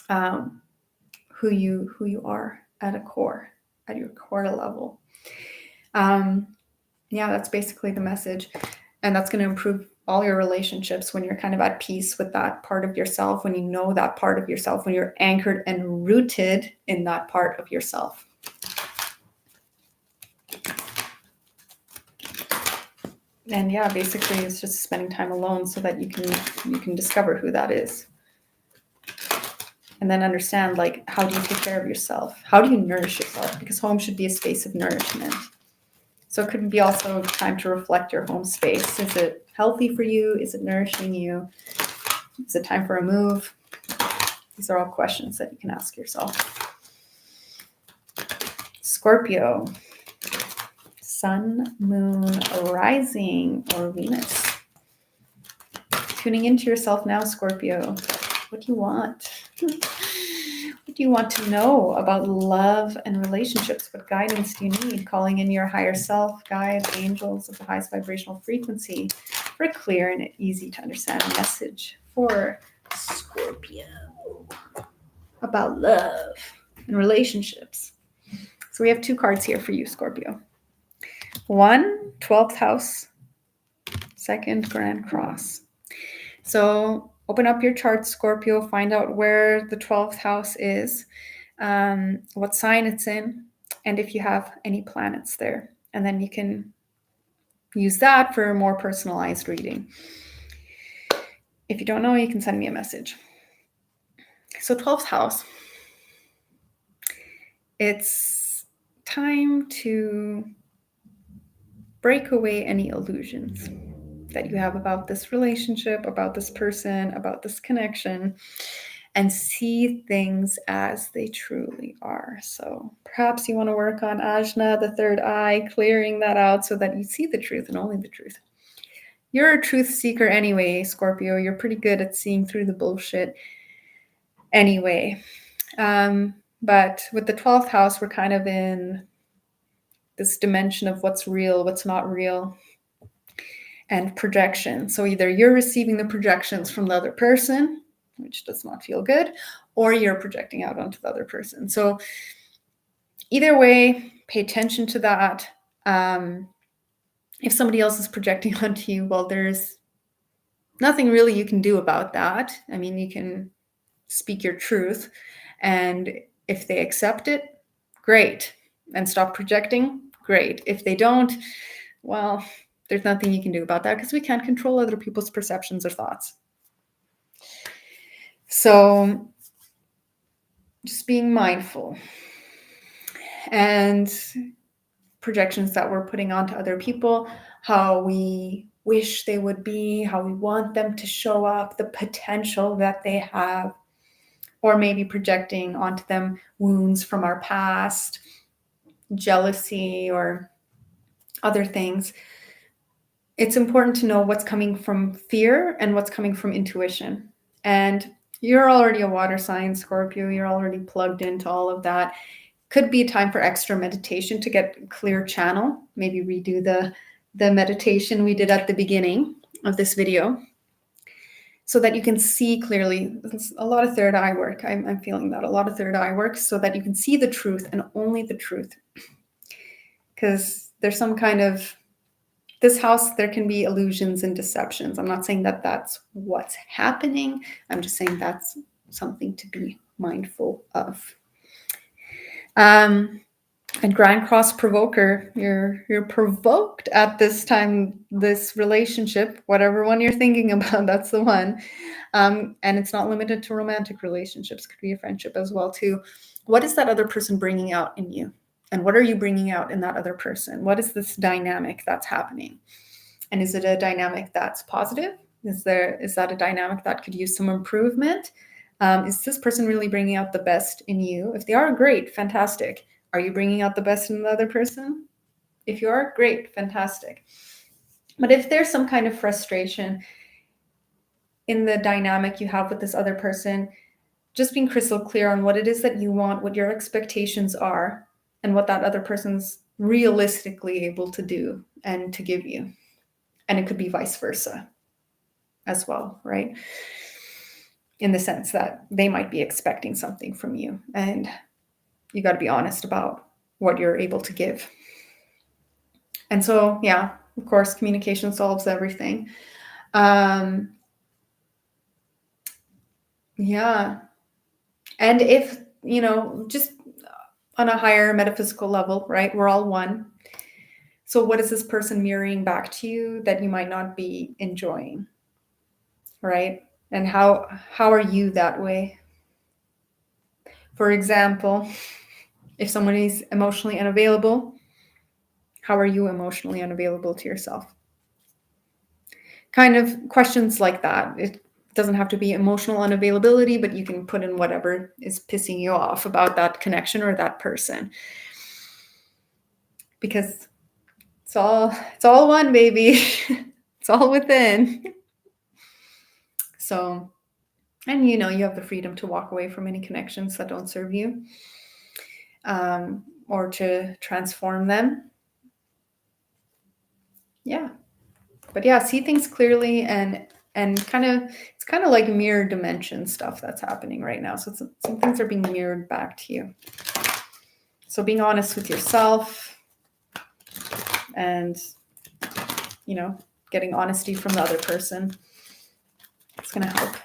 who you are at your core level. That's basically the message. And that's going to improve all your relationships when you're kind of at peace with that part of yourself, when you know that part of yourself, when you're anchored and rooted in that part of yourself. And basically it's just spending time alone so that you can discover who that is. And then understand, like, how do you take care of yourself? How do you nourish yourself? Because home should be a space of nourishment. So it could be also time to reflect your home space. Is it healthy for you? Is it nourishing you? Is it time for a move? These are all questions that you can ask yourself. Scorpio. Sun, moon, rising, or Venus. Tuning into yourself now, Scorpio. What do you want? What do you want to know about love and relationships? What guidance do you need? Calling in your higher self, guides, angels of the highest vibrational frequency for a clear and easy to understand message for Scorpio about love and relationships. So we have 2 cards here for you, Scorpio. 1, 12th house, 2nd, Grand Cross. So open up your chart, Scorpio, find out where the 12th house is, what sign it's in, and if you have any planets there. And then you can use that for a more personalized reading. If you don't know, you can send me a message. So 12th house. It's time to break away any illusions that you have about this relationship, about this person, about this connection, and see things as they truly are. So perhaps you want to work on Ajna, the third eye, clearing that out so that you see the truth and only the truth. You're a truth seeker anyway, Scorpio. You're pretty good at seeing through the bullshit anyway. But with the 12th house, we're kind of in this dimension of what's real, what's not real, and projection. So either you're receiving the projections from the other person, which does not feel good, or you're projecting out onto the other person. So either way, pay attention to that. If somebody else is projecting onto you, well, there's nothing really you can do about that. I mean, you can speak your truth, and if they accept it, great, and stop projecting, great. If they don't, well, there's nothing you can do about that because we can't control other people's perceptions or thoughts. So just being mindful, and projections that we're putting onto other people, how we wish they would be, how we want them to show up, the potential that they have, or maybe projecting onto them wounds from our past, jealousy, or other things. It's important to know what's coming from fear and what's coming from intuition. And you're already a water sign, Scorpio. You're already plugged into all of that. Could be a time for extra meditation to get a clear channel. Maybe redo the meditation we did at the beginning of this video so that you can see clearly. It's a lot of third eye work. I'm feeling that, a lot of third eye work, so that you can see the truth and only the truth. Because there's some kind of, this house, there can be illusions and deceptions. I'm not saying that that's what's happening. I'm just saying that's something to be mindful of. And Grand Cross Provoker, you're provoked at this time, this relationship, whatever one you're thinking about, that's the one. And it's not limited to romantic relationships. Could be a friendship as well too. What is that other person bringing out in you? And what are you bringing out in that other person? What is this dynamic that's happening? And is it a dynamic that's positive? Is that a dynamic that could use some improvement? Is this person really bringing out the best in you? If they are, great, fantastic. Are you bringing out the best in the other person? If you are, great, fantastic. But if there's some kind of frustration in the dynamic you have with this other person, just being crystal clear on what it is that you want, what your expectations are, and what that other person's realistically able to do and to give you. And it could be vice versa as well, right? In the sense that they might be expecting something from you, and you got to be honest about what you're able to give. And so, yeah, of course, communication solves everything. Yeah. And if, just on a higher metaphysical level, right? We're all one. So what is this person mirroring back to you that you might not be enjoying, right? And how are you that way? For example, if someone is emotionally unavailable, how are you emotionally unavailable to yourself? Kind of questions like that. It doesn't have to be emotional unavailability, but you can put in whatever is pissing you off about that connection or that person. Because it's all one, baby. It's all within. So, and you have the freedom to walk away from any connections that don't serve you, or to transform them. Yeah. But yeah, see things clearly, and it's kind of like mirror dimension stuff that's happening right now. So some things are being mirrored back to you. So being honest with yourself, and getting honesty from the other person, it's going to help.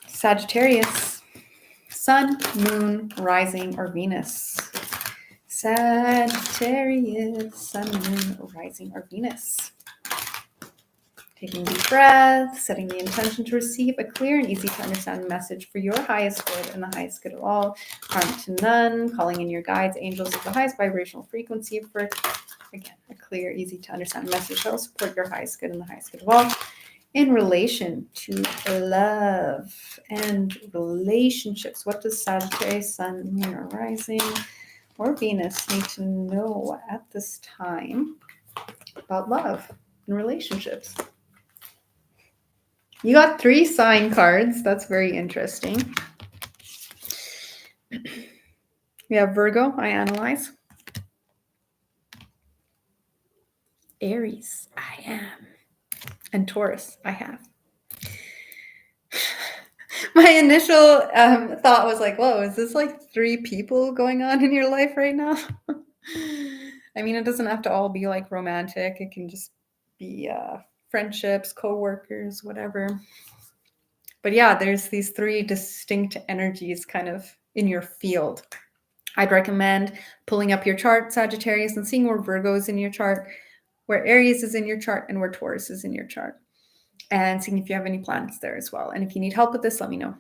Sagittarius, Sun, Moon, Rising, or Venus. Sagittarius, Sun, Moon, Rising, or Venus. Taking a deep breath, setting the intention to receive a clear and easy to understand message for your highest good and the highest good of all. Harm to none. Calling in your guides, angels of the highest vibrational frequency for, again, a clear, easy to understand message that will support your highest good and the highest good of all. In relation to love and relationships, what does Sagittarius, Sun, Moon, or Rising, or Venus need to know at this time about love and relationships? You got 3 sign cards. That's very interesting. We have Virgo, I analyze. Aries, I am. And Taurus, I have. My initial thought was like, whoa, is this like 3 people going on in your life right now? I mean, it doesn't have to all be like romantic. It can just be friendships, co-workers, whatever. But yeah, there's these 3 distinct energies kind of in your field. I'd recommend pulling up your chart, Sagittarius, and seeing where Virgo is in your chart, where Aries is in your chart, and where Taurus is in your chart. And seeing if you have any planets there as well. And if you need help with this, let me know.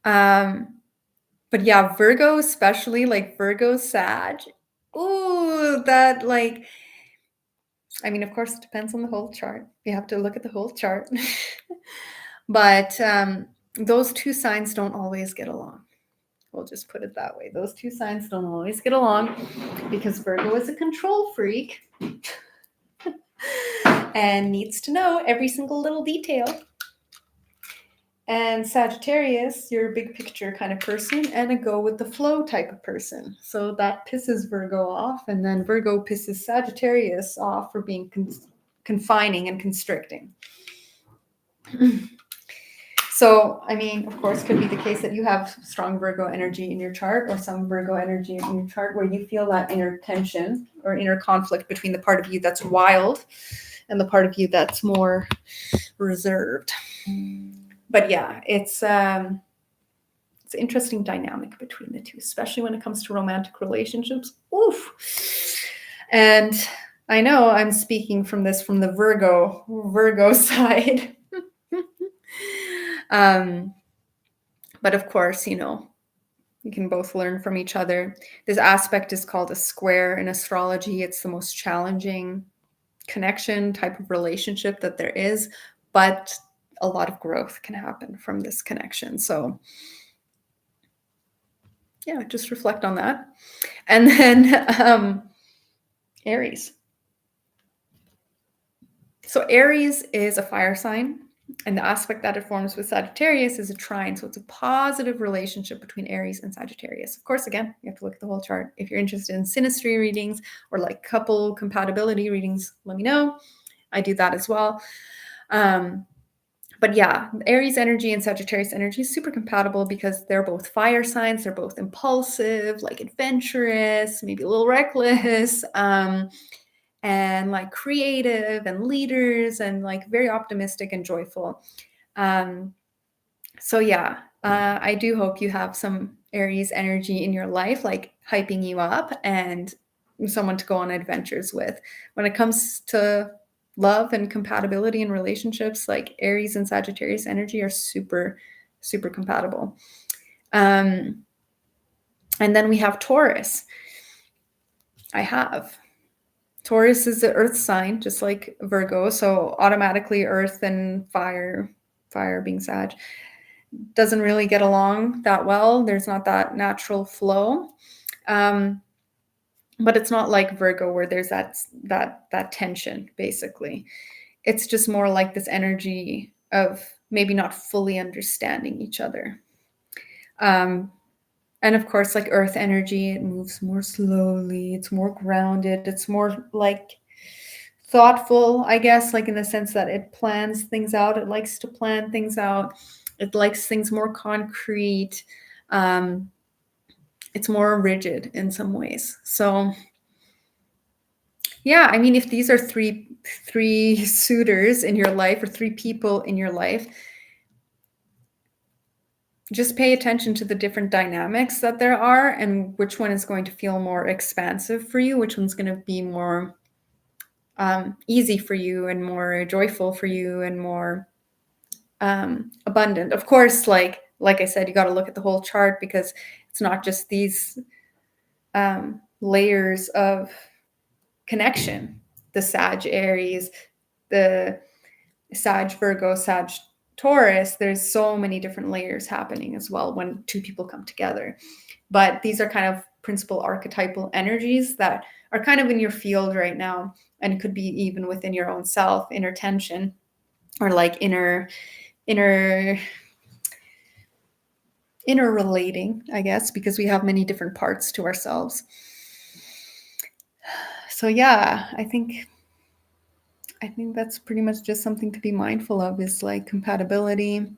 But yeah, Virgo, especially like Virgo Sag. Ooh, that like, I mean, of course, it depends on the whole chart. You have to look at the whole chart. But those 2 signs don't always get along. We'll just put it that way. Those 2 signs don't always get along because Virgo is a control freak and needs to know every single little detail. And Sagittarius, you're a big picture kind of person and a go with the flow type of person. So that pisses Virgo off, and then Virgo pisses Sagittarius off for being confining and constricting. So, I mean, of course, could be the case that you have strong Virgo energy in your chart or some Virgo energy in your chart where you feel that inner tension or inner conflict between the part of you that's wild and the part of you that's more reserved. But yeah, it's an interesting dynamic between the 2, especially when it comes to romantic relationships. Oof. And I know I'm speaking from the Virgo side. But of course, you know, you can both learn from each other. This aspect is called a square in astrology. It's the most challenging connection type of relationship that there is, but a lot of growth can happen from this connection. So yeah, just reflect on that. And then Aries. So Aries is a fire sign, and the aspect that it forms with Sagittarius is a trine. So it's a positive relationship between Aries and Sagittarius. Of course, again, you have to look at the whole chart. If you're interested in synastry readings or like couple compatibility readings, let me know. I do that as well. But yeah, Aries energy and Sagittarius energy is super compatible because they're both fire signs. They're both impulsive, like adventurous, maybe a little reckless, and like creative and leaders and like very optimistic and joyful. So yeah, I do hope you have some Aries energy in your life, like hyping you up and someone to go on adventures with. When it comes to love and compatibility in relationships, like Aries and Sagittarius energy are super, super compatible. And then we have Taurus. Taurus is the earth sign, just like Virgo. So automatically earth and fire being Sag, doesn't really get along that well. There's not that natural flow. But it's not like Virgo where there's that tension, basically. It's just more like this energy of maybe not fully understanding each other. And of course, like earth energy, it moves more slowly. It's more grounded. It's more like thoughtful, I guess, like in the sense that it plans things out. It likes to plan things out. It likes things more concrete. It's more rigid in some ways. So yeah, I mean, if these are three suitors in your life or 3 people in your life, just pay attention to the different dynamics that there are and which one is going to feel more expansive for you, which one's going to be more easy for you and more joyful for you and more abundant. Of course, like I said, you got to look at the whole chart because it's not just these layers of connection. The Sag Aries, the Sag Virgo, Sag Taurus, there's so many different layers happening as well when 2 people come together. But these are kind of principal archetypal energies that are kind of in your field right now. And it could be even within your own self, inner tension or like inner relating, I guess, because we have many different parts to ourselves. So yeah, I think that's pretty much just something to be mindful of, is like compatibility,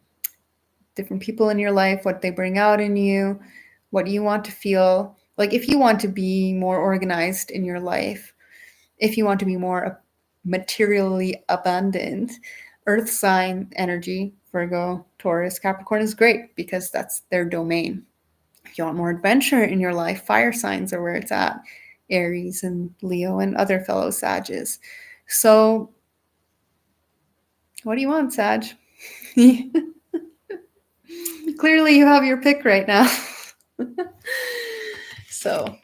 different people in your life, what they bring out in you, what you want to feel. Like if you want to be more organized in your life, if you want to be more materially abundant, earth sign energy, Virgo, Taurus, Capricorn is great because that's their domain. If you want more adventure in your life, fire signs are where it's at. Aries and Leo and other fellow Sages. So what do you want, Sag? Clearly you have your pick right now. So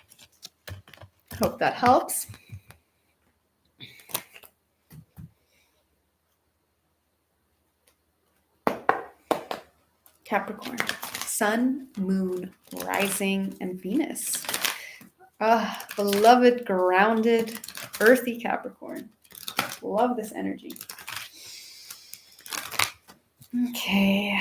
hope that helps. Capricorn, Sun, Moon, Rising, and Venus. Beloved, grounded, earthy Capricorn. Love this energy. Okay.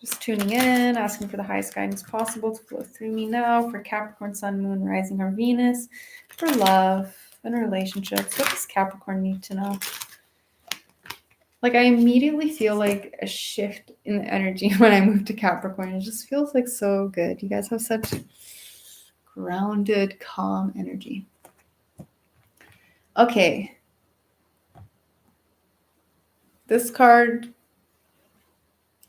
Just tuning in, asking for the highest guidance possible to flow through me now for Capricorn, Sun, Moon, Rising, or Venus, for love and relationships. What does Capricorn need to know? Like, I immediately feel like a shift in the energy when I move to Capricorn. It just feels like so good. You guys have such grounded, calm energy. Okay. This card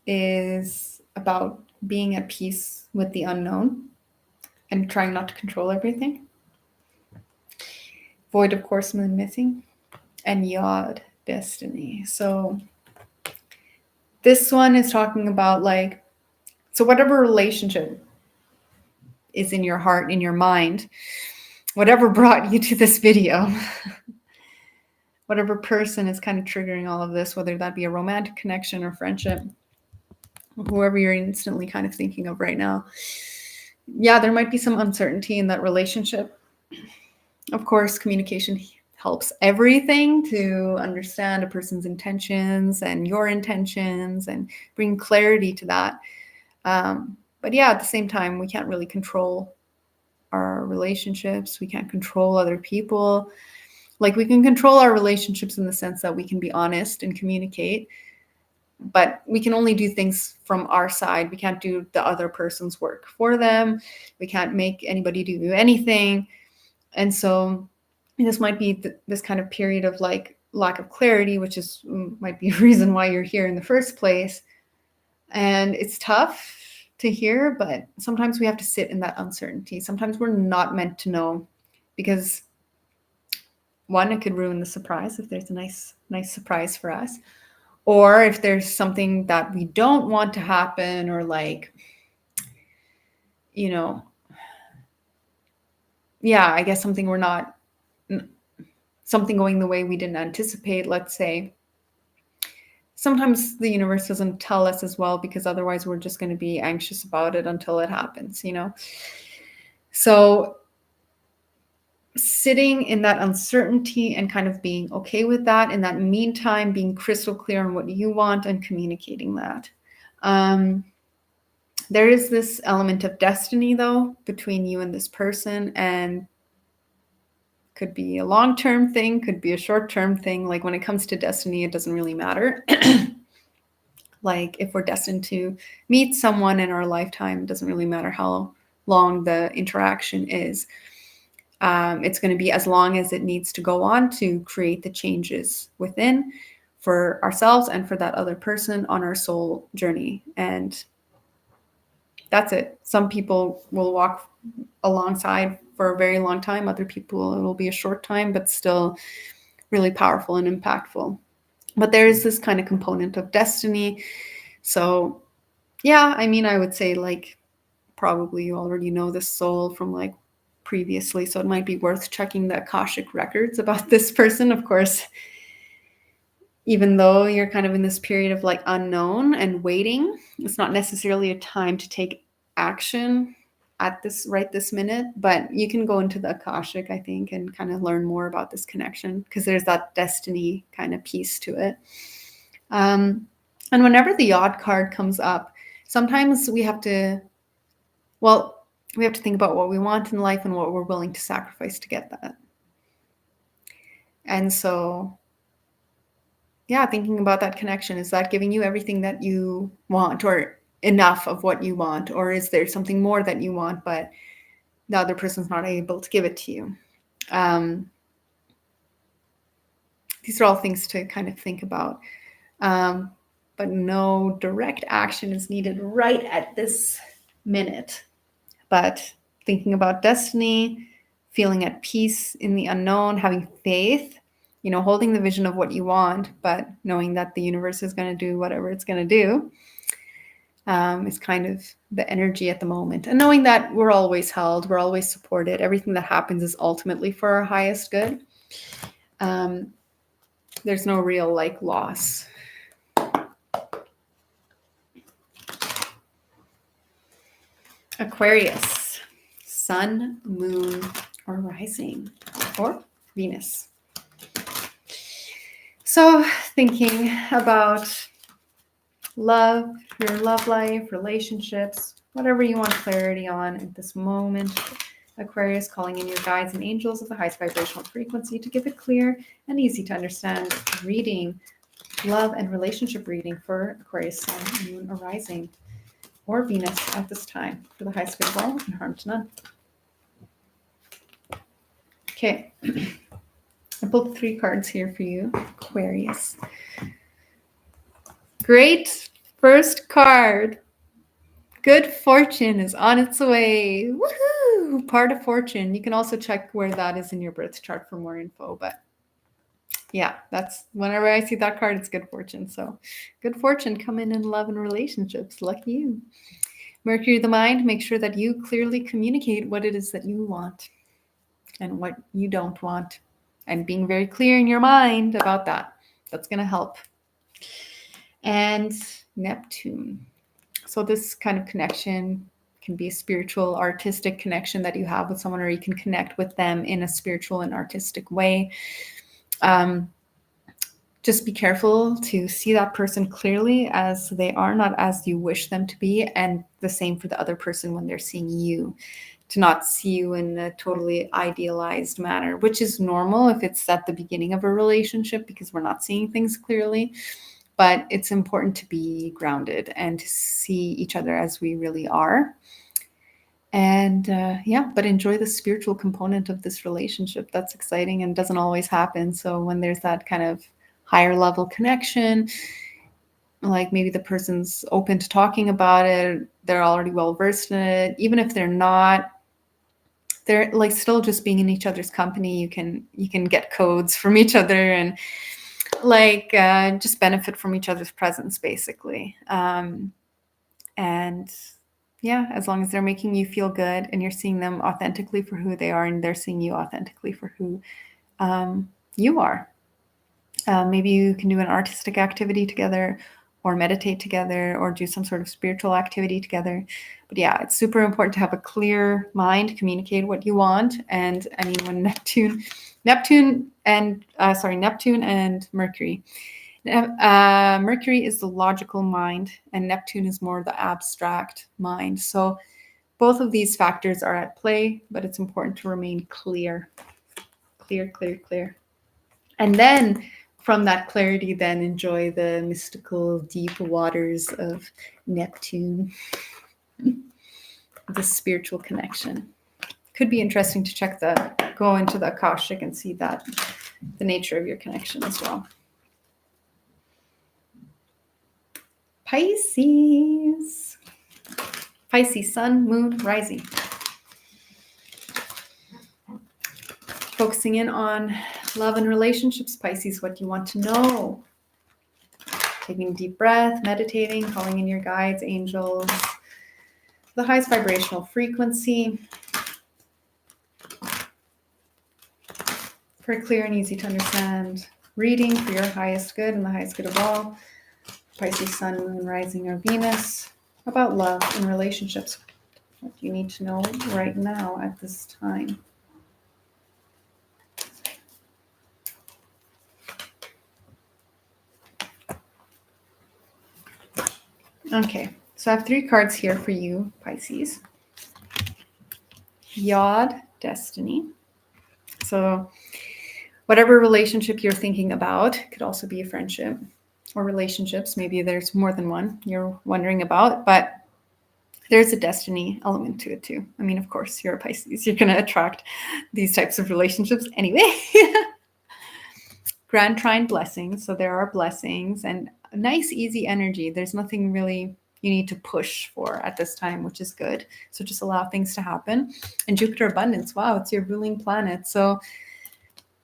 is about being at peace with the unknown and trying not to control everything. Void of Course, Moon missing, and Yod, destiny. So this one is talking about like, so whatever relationship is in your heart, in your mind, whatever brought you to this video, whatever person is kind of triggering all of this, whether that be a romantic connection or friendship, whoever you're instantly kind of thinking of right now. Yeah, there might be some uncertainty in that relationship. Of course, communication helps everything to understand a person's intentions and your intentions and bring clarity to that. But yeah, at the same time, we can't really control our relationships. We can't control other people. Like, we can control our relationships in the sense that we can be honest and communicate, but we can only do things from our side. We can't do the other person's work for them. We can't make anybody do anything. And so this might be this kind of period of like lack of clarity, which is might be a reason why you're here in the first place. And it's tough to hear, but sometimes we have to sit in that uncertainty. Sometimes we're not meant to know because one, it could ruin the surprise if there's a nice surprise for us. Or if there's something that we don't want to happen, or like, you know, yeah, I guess something going the way we didn't anticipate, let's say. Sometimes the universe doesn't tell us as well, because otherwise we're just going to be anxious about it until it happens, you know? So sitting in that uncertainty and kind of being okay with that. In that meantime, being crystal clear on what you want and communicating that. There is this element of destiny, though, between you and this person, and could be a long-term thing, could be a short-term thing. Like, when it comes to destiny, it doesn't really matter. Like, if we're destined to meet someone in our lifetime, it doesn't really matter how long the interaction is. It's going to be as long as it needs to go on to create the changes within for ourselves and for that other person on our soul journey. And that's it. Some people will walk alongside for a very long time. Other people, it will be a short time, but still really powerful and impactful. But there is this kind of component of destiny. So yeah, I mean, I would say like probably you already know this soul from like previously, so it might be worth checking the Akashic records about this person. Of course, even though you're kind of in this period of like unknown and waiting, it's not necessarily a time to take action at this minute, but you can go into the Akashic, I think, and kind of learn more about this connection, because there's that destiny kind of piece to it. And whenever the Yod card comes up, sometimes we have to think about what we want in life and what we're willing to sacrifice to get that. And so, yeah, thinking about that connection. Is that giving you everything that you want, or enough of what you want? Or is there something more that you want, but the other person's not able to give it to you? These are all things to kind of think about. But no direct action is needed right at this minute. But thinking about destiny, feeling at peace in the unknown, having faith, holding the vision of what you want, but knowing that the universe is going to do whatever it's going to do, is kind of the energy at the moment. And knowing that we're always held, we're always supported. Everything that happens is ultimately for our highest good. There's no real loss. Aquarius, sun, moon, or rising, or Venus. So thinking about love, your love life, relationships, whatever you want clarity on at this moment. Aquarius, calling in your guides and angels of the highest vibrational frequency to give a clear and easy to understand reading, love and relationship reading for Aquarius, sun, moon, or rising, or Venus at this time for the highest good of all and harm to none. Okay, I pulled 3 cards here for you, Aquarius. Great first card. Good fortune is on its way. Woohoo! Part of fortune. You can also check where that is in your birth chart for more info. But yeah, that's whenever I see that card, it's good fortune. So good fortune coming in love and relationships. Lucky you. Mercury, the mind, make sure that you clearly communicate what it is that you want and what you don't want. And being very clear in your mind about that. That's going to help. And Neptune. So this kind of connection can be a spiritual, artistic connection that you have with someone, or you can connect with them in a spiritual and artistic way. Just be careful to see that person clearly as they are, not as you wish them to be. And the same for the other person when they're seeing you, to not see you in a totally idealized manner, which is normal if it's at the beginning of a relationship because we're not seeing things clearly. But it's important to be grounded and to see each other as we really are. And but enjoy the spiritual component of this relationship. That's exciting and doesn't always happen. So when there's that kind of higher level connection, like maybe the person's open to talking about it, they're already well versed in it. Even if they're not, they're still just being in each other's company. You can get codes from each other and just benefit from each other's presence, basically. And yeah, as long as they're making you feel good and you're seeing them authentically for who they are and they're seeing you authentically for who you are. Maybe you can do an artistic activity together, or meditate together, or do some sort of spiritual activity together. But yeah, it's super important to have a clear mind, communicate what you want. And I mean, when Neptune and Mercury. Mercury is the logical mind, and Neptune is more the abstract mind. So both of these factors are at play, but it's important to remain clear. Clear. And then from that clarity, then enjoy the mystical deep waters of Neptune, the spiritual connection. Could be interesting to go into the Akashic and see that, the nature of your connection as well. Pisces, sun, moon, rising. Focusing in on love and relationships, Pisces, what do you want to know? Taking a deep breath, meditating, calling in your guides, angels, the highest vibrational frequency, for a clear and easy to understand reading for your highest good and the highest good of all. Pisces, sun, moon, rising, or Venus, about love and relationships. What do you need to know right now at this time? Okay, so I have 3 cards here for you, Pisces. Yod, destiny. So whatever relationship you're thinking about. It could also be a friendship or relationships. Maybe there's more than one you're wondering about, but there's a destiny element to it too. I mean, of course, you're a Pisces. You're going to attract these types of relationships anyway. Grand trine blessings. So there are blessings and nice, easy energy. There's nothing really you need to push for at this time, which is good. So just allow things to happen. And Jupiter abundance. Wow, it's your ruling planet. So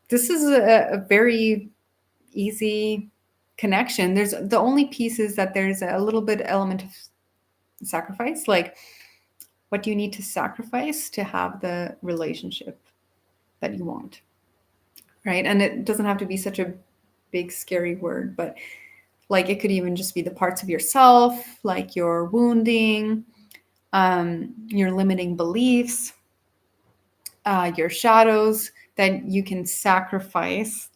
this is a very easy connection. There's the only piece is that there's a little bit element of sacrifice. Like, what do you need to sacrifice to have the relationship that you want? Right. And it doesn't have to be such a big, scary word, but like it could even just be the parts of yourself, like your wounding, your limiting beliefs, your shadows that you can sacrifice,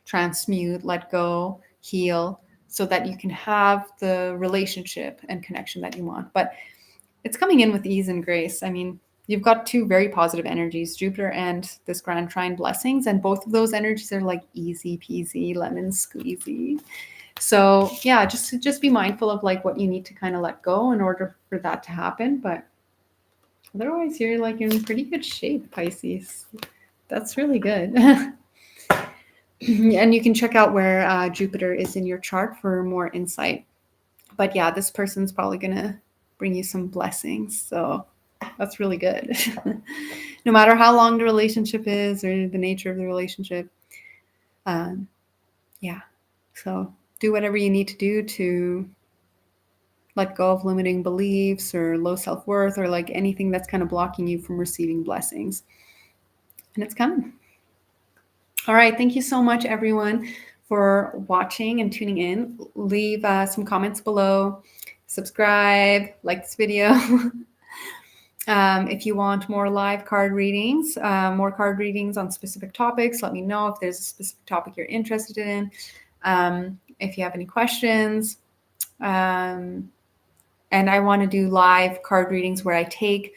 transmute, let go, heal, so that you can have the relationship and connection that you want. But it's coming in with ease and grace. I mean, you've got two very positive energies, Jupiter and this grand trine blessings, and both of those energies are like easy peasy, lemon squeezy. So yeah, just be mindful of like what you need to kind of let go in order for that to happen. But otherwise, you're like in pretty good shape, Pisces. That's really good. And you can check out where Jupiter is in your chart for more insight. But yeah, this person's probably going to bring you some blessings. So that's really good. No matter how long the relationship is or the nature of the relationship. Yeah. So do whatever you need to do to let go of limiting beliefs or low self-worth or like anything that's kind of blocking you from receiving blessings. And it's coming. All right. Thank you so much, everyone, for watching and tuning in. Leave some comments below. Subscribe, like this video. If you want more live card readings, more card readings on specific topics, let me know if there's a specific topic you're interested in. If you have any questions. And I want to do live card readings where I take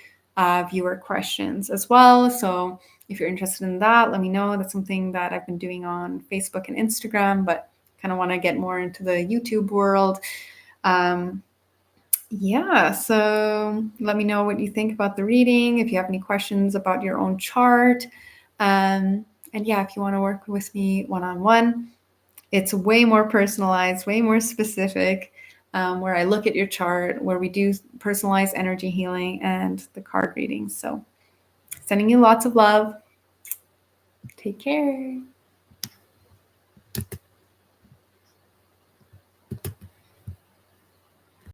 viewer questions as well. So if you're interested in that, let me know. That's something that I've been doing on Facebook and Instagram, but kind of want to get more into the YouTube world. Yeah, so let me know what you think about the reading, if you have any questions about your own chart. And yeah, if you want to work with me one-on-one, it's way more personalized, way more specific, where I look at your chart, where we do personalized energy healing and the card readings. So sending you lots of love. Take care.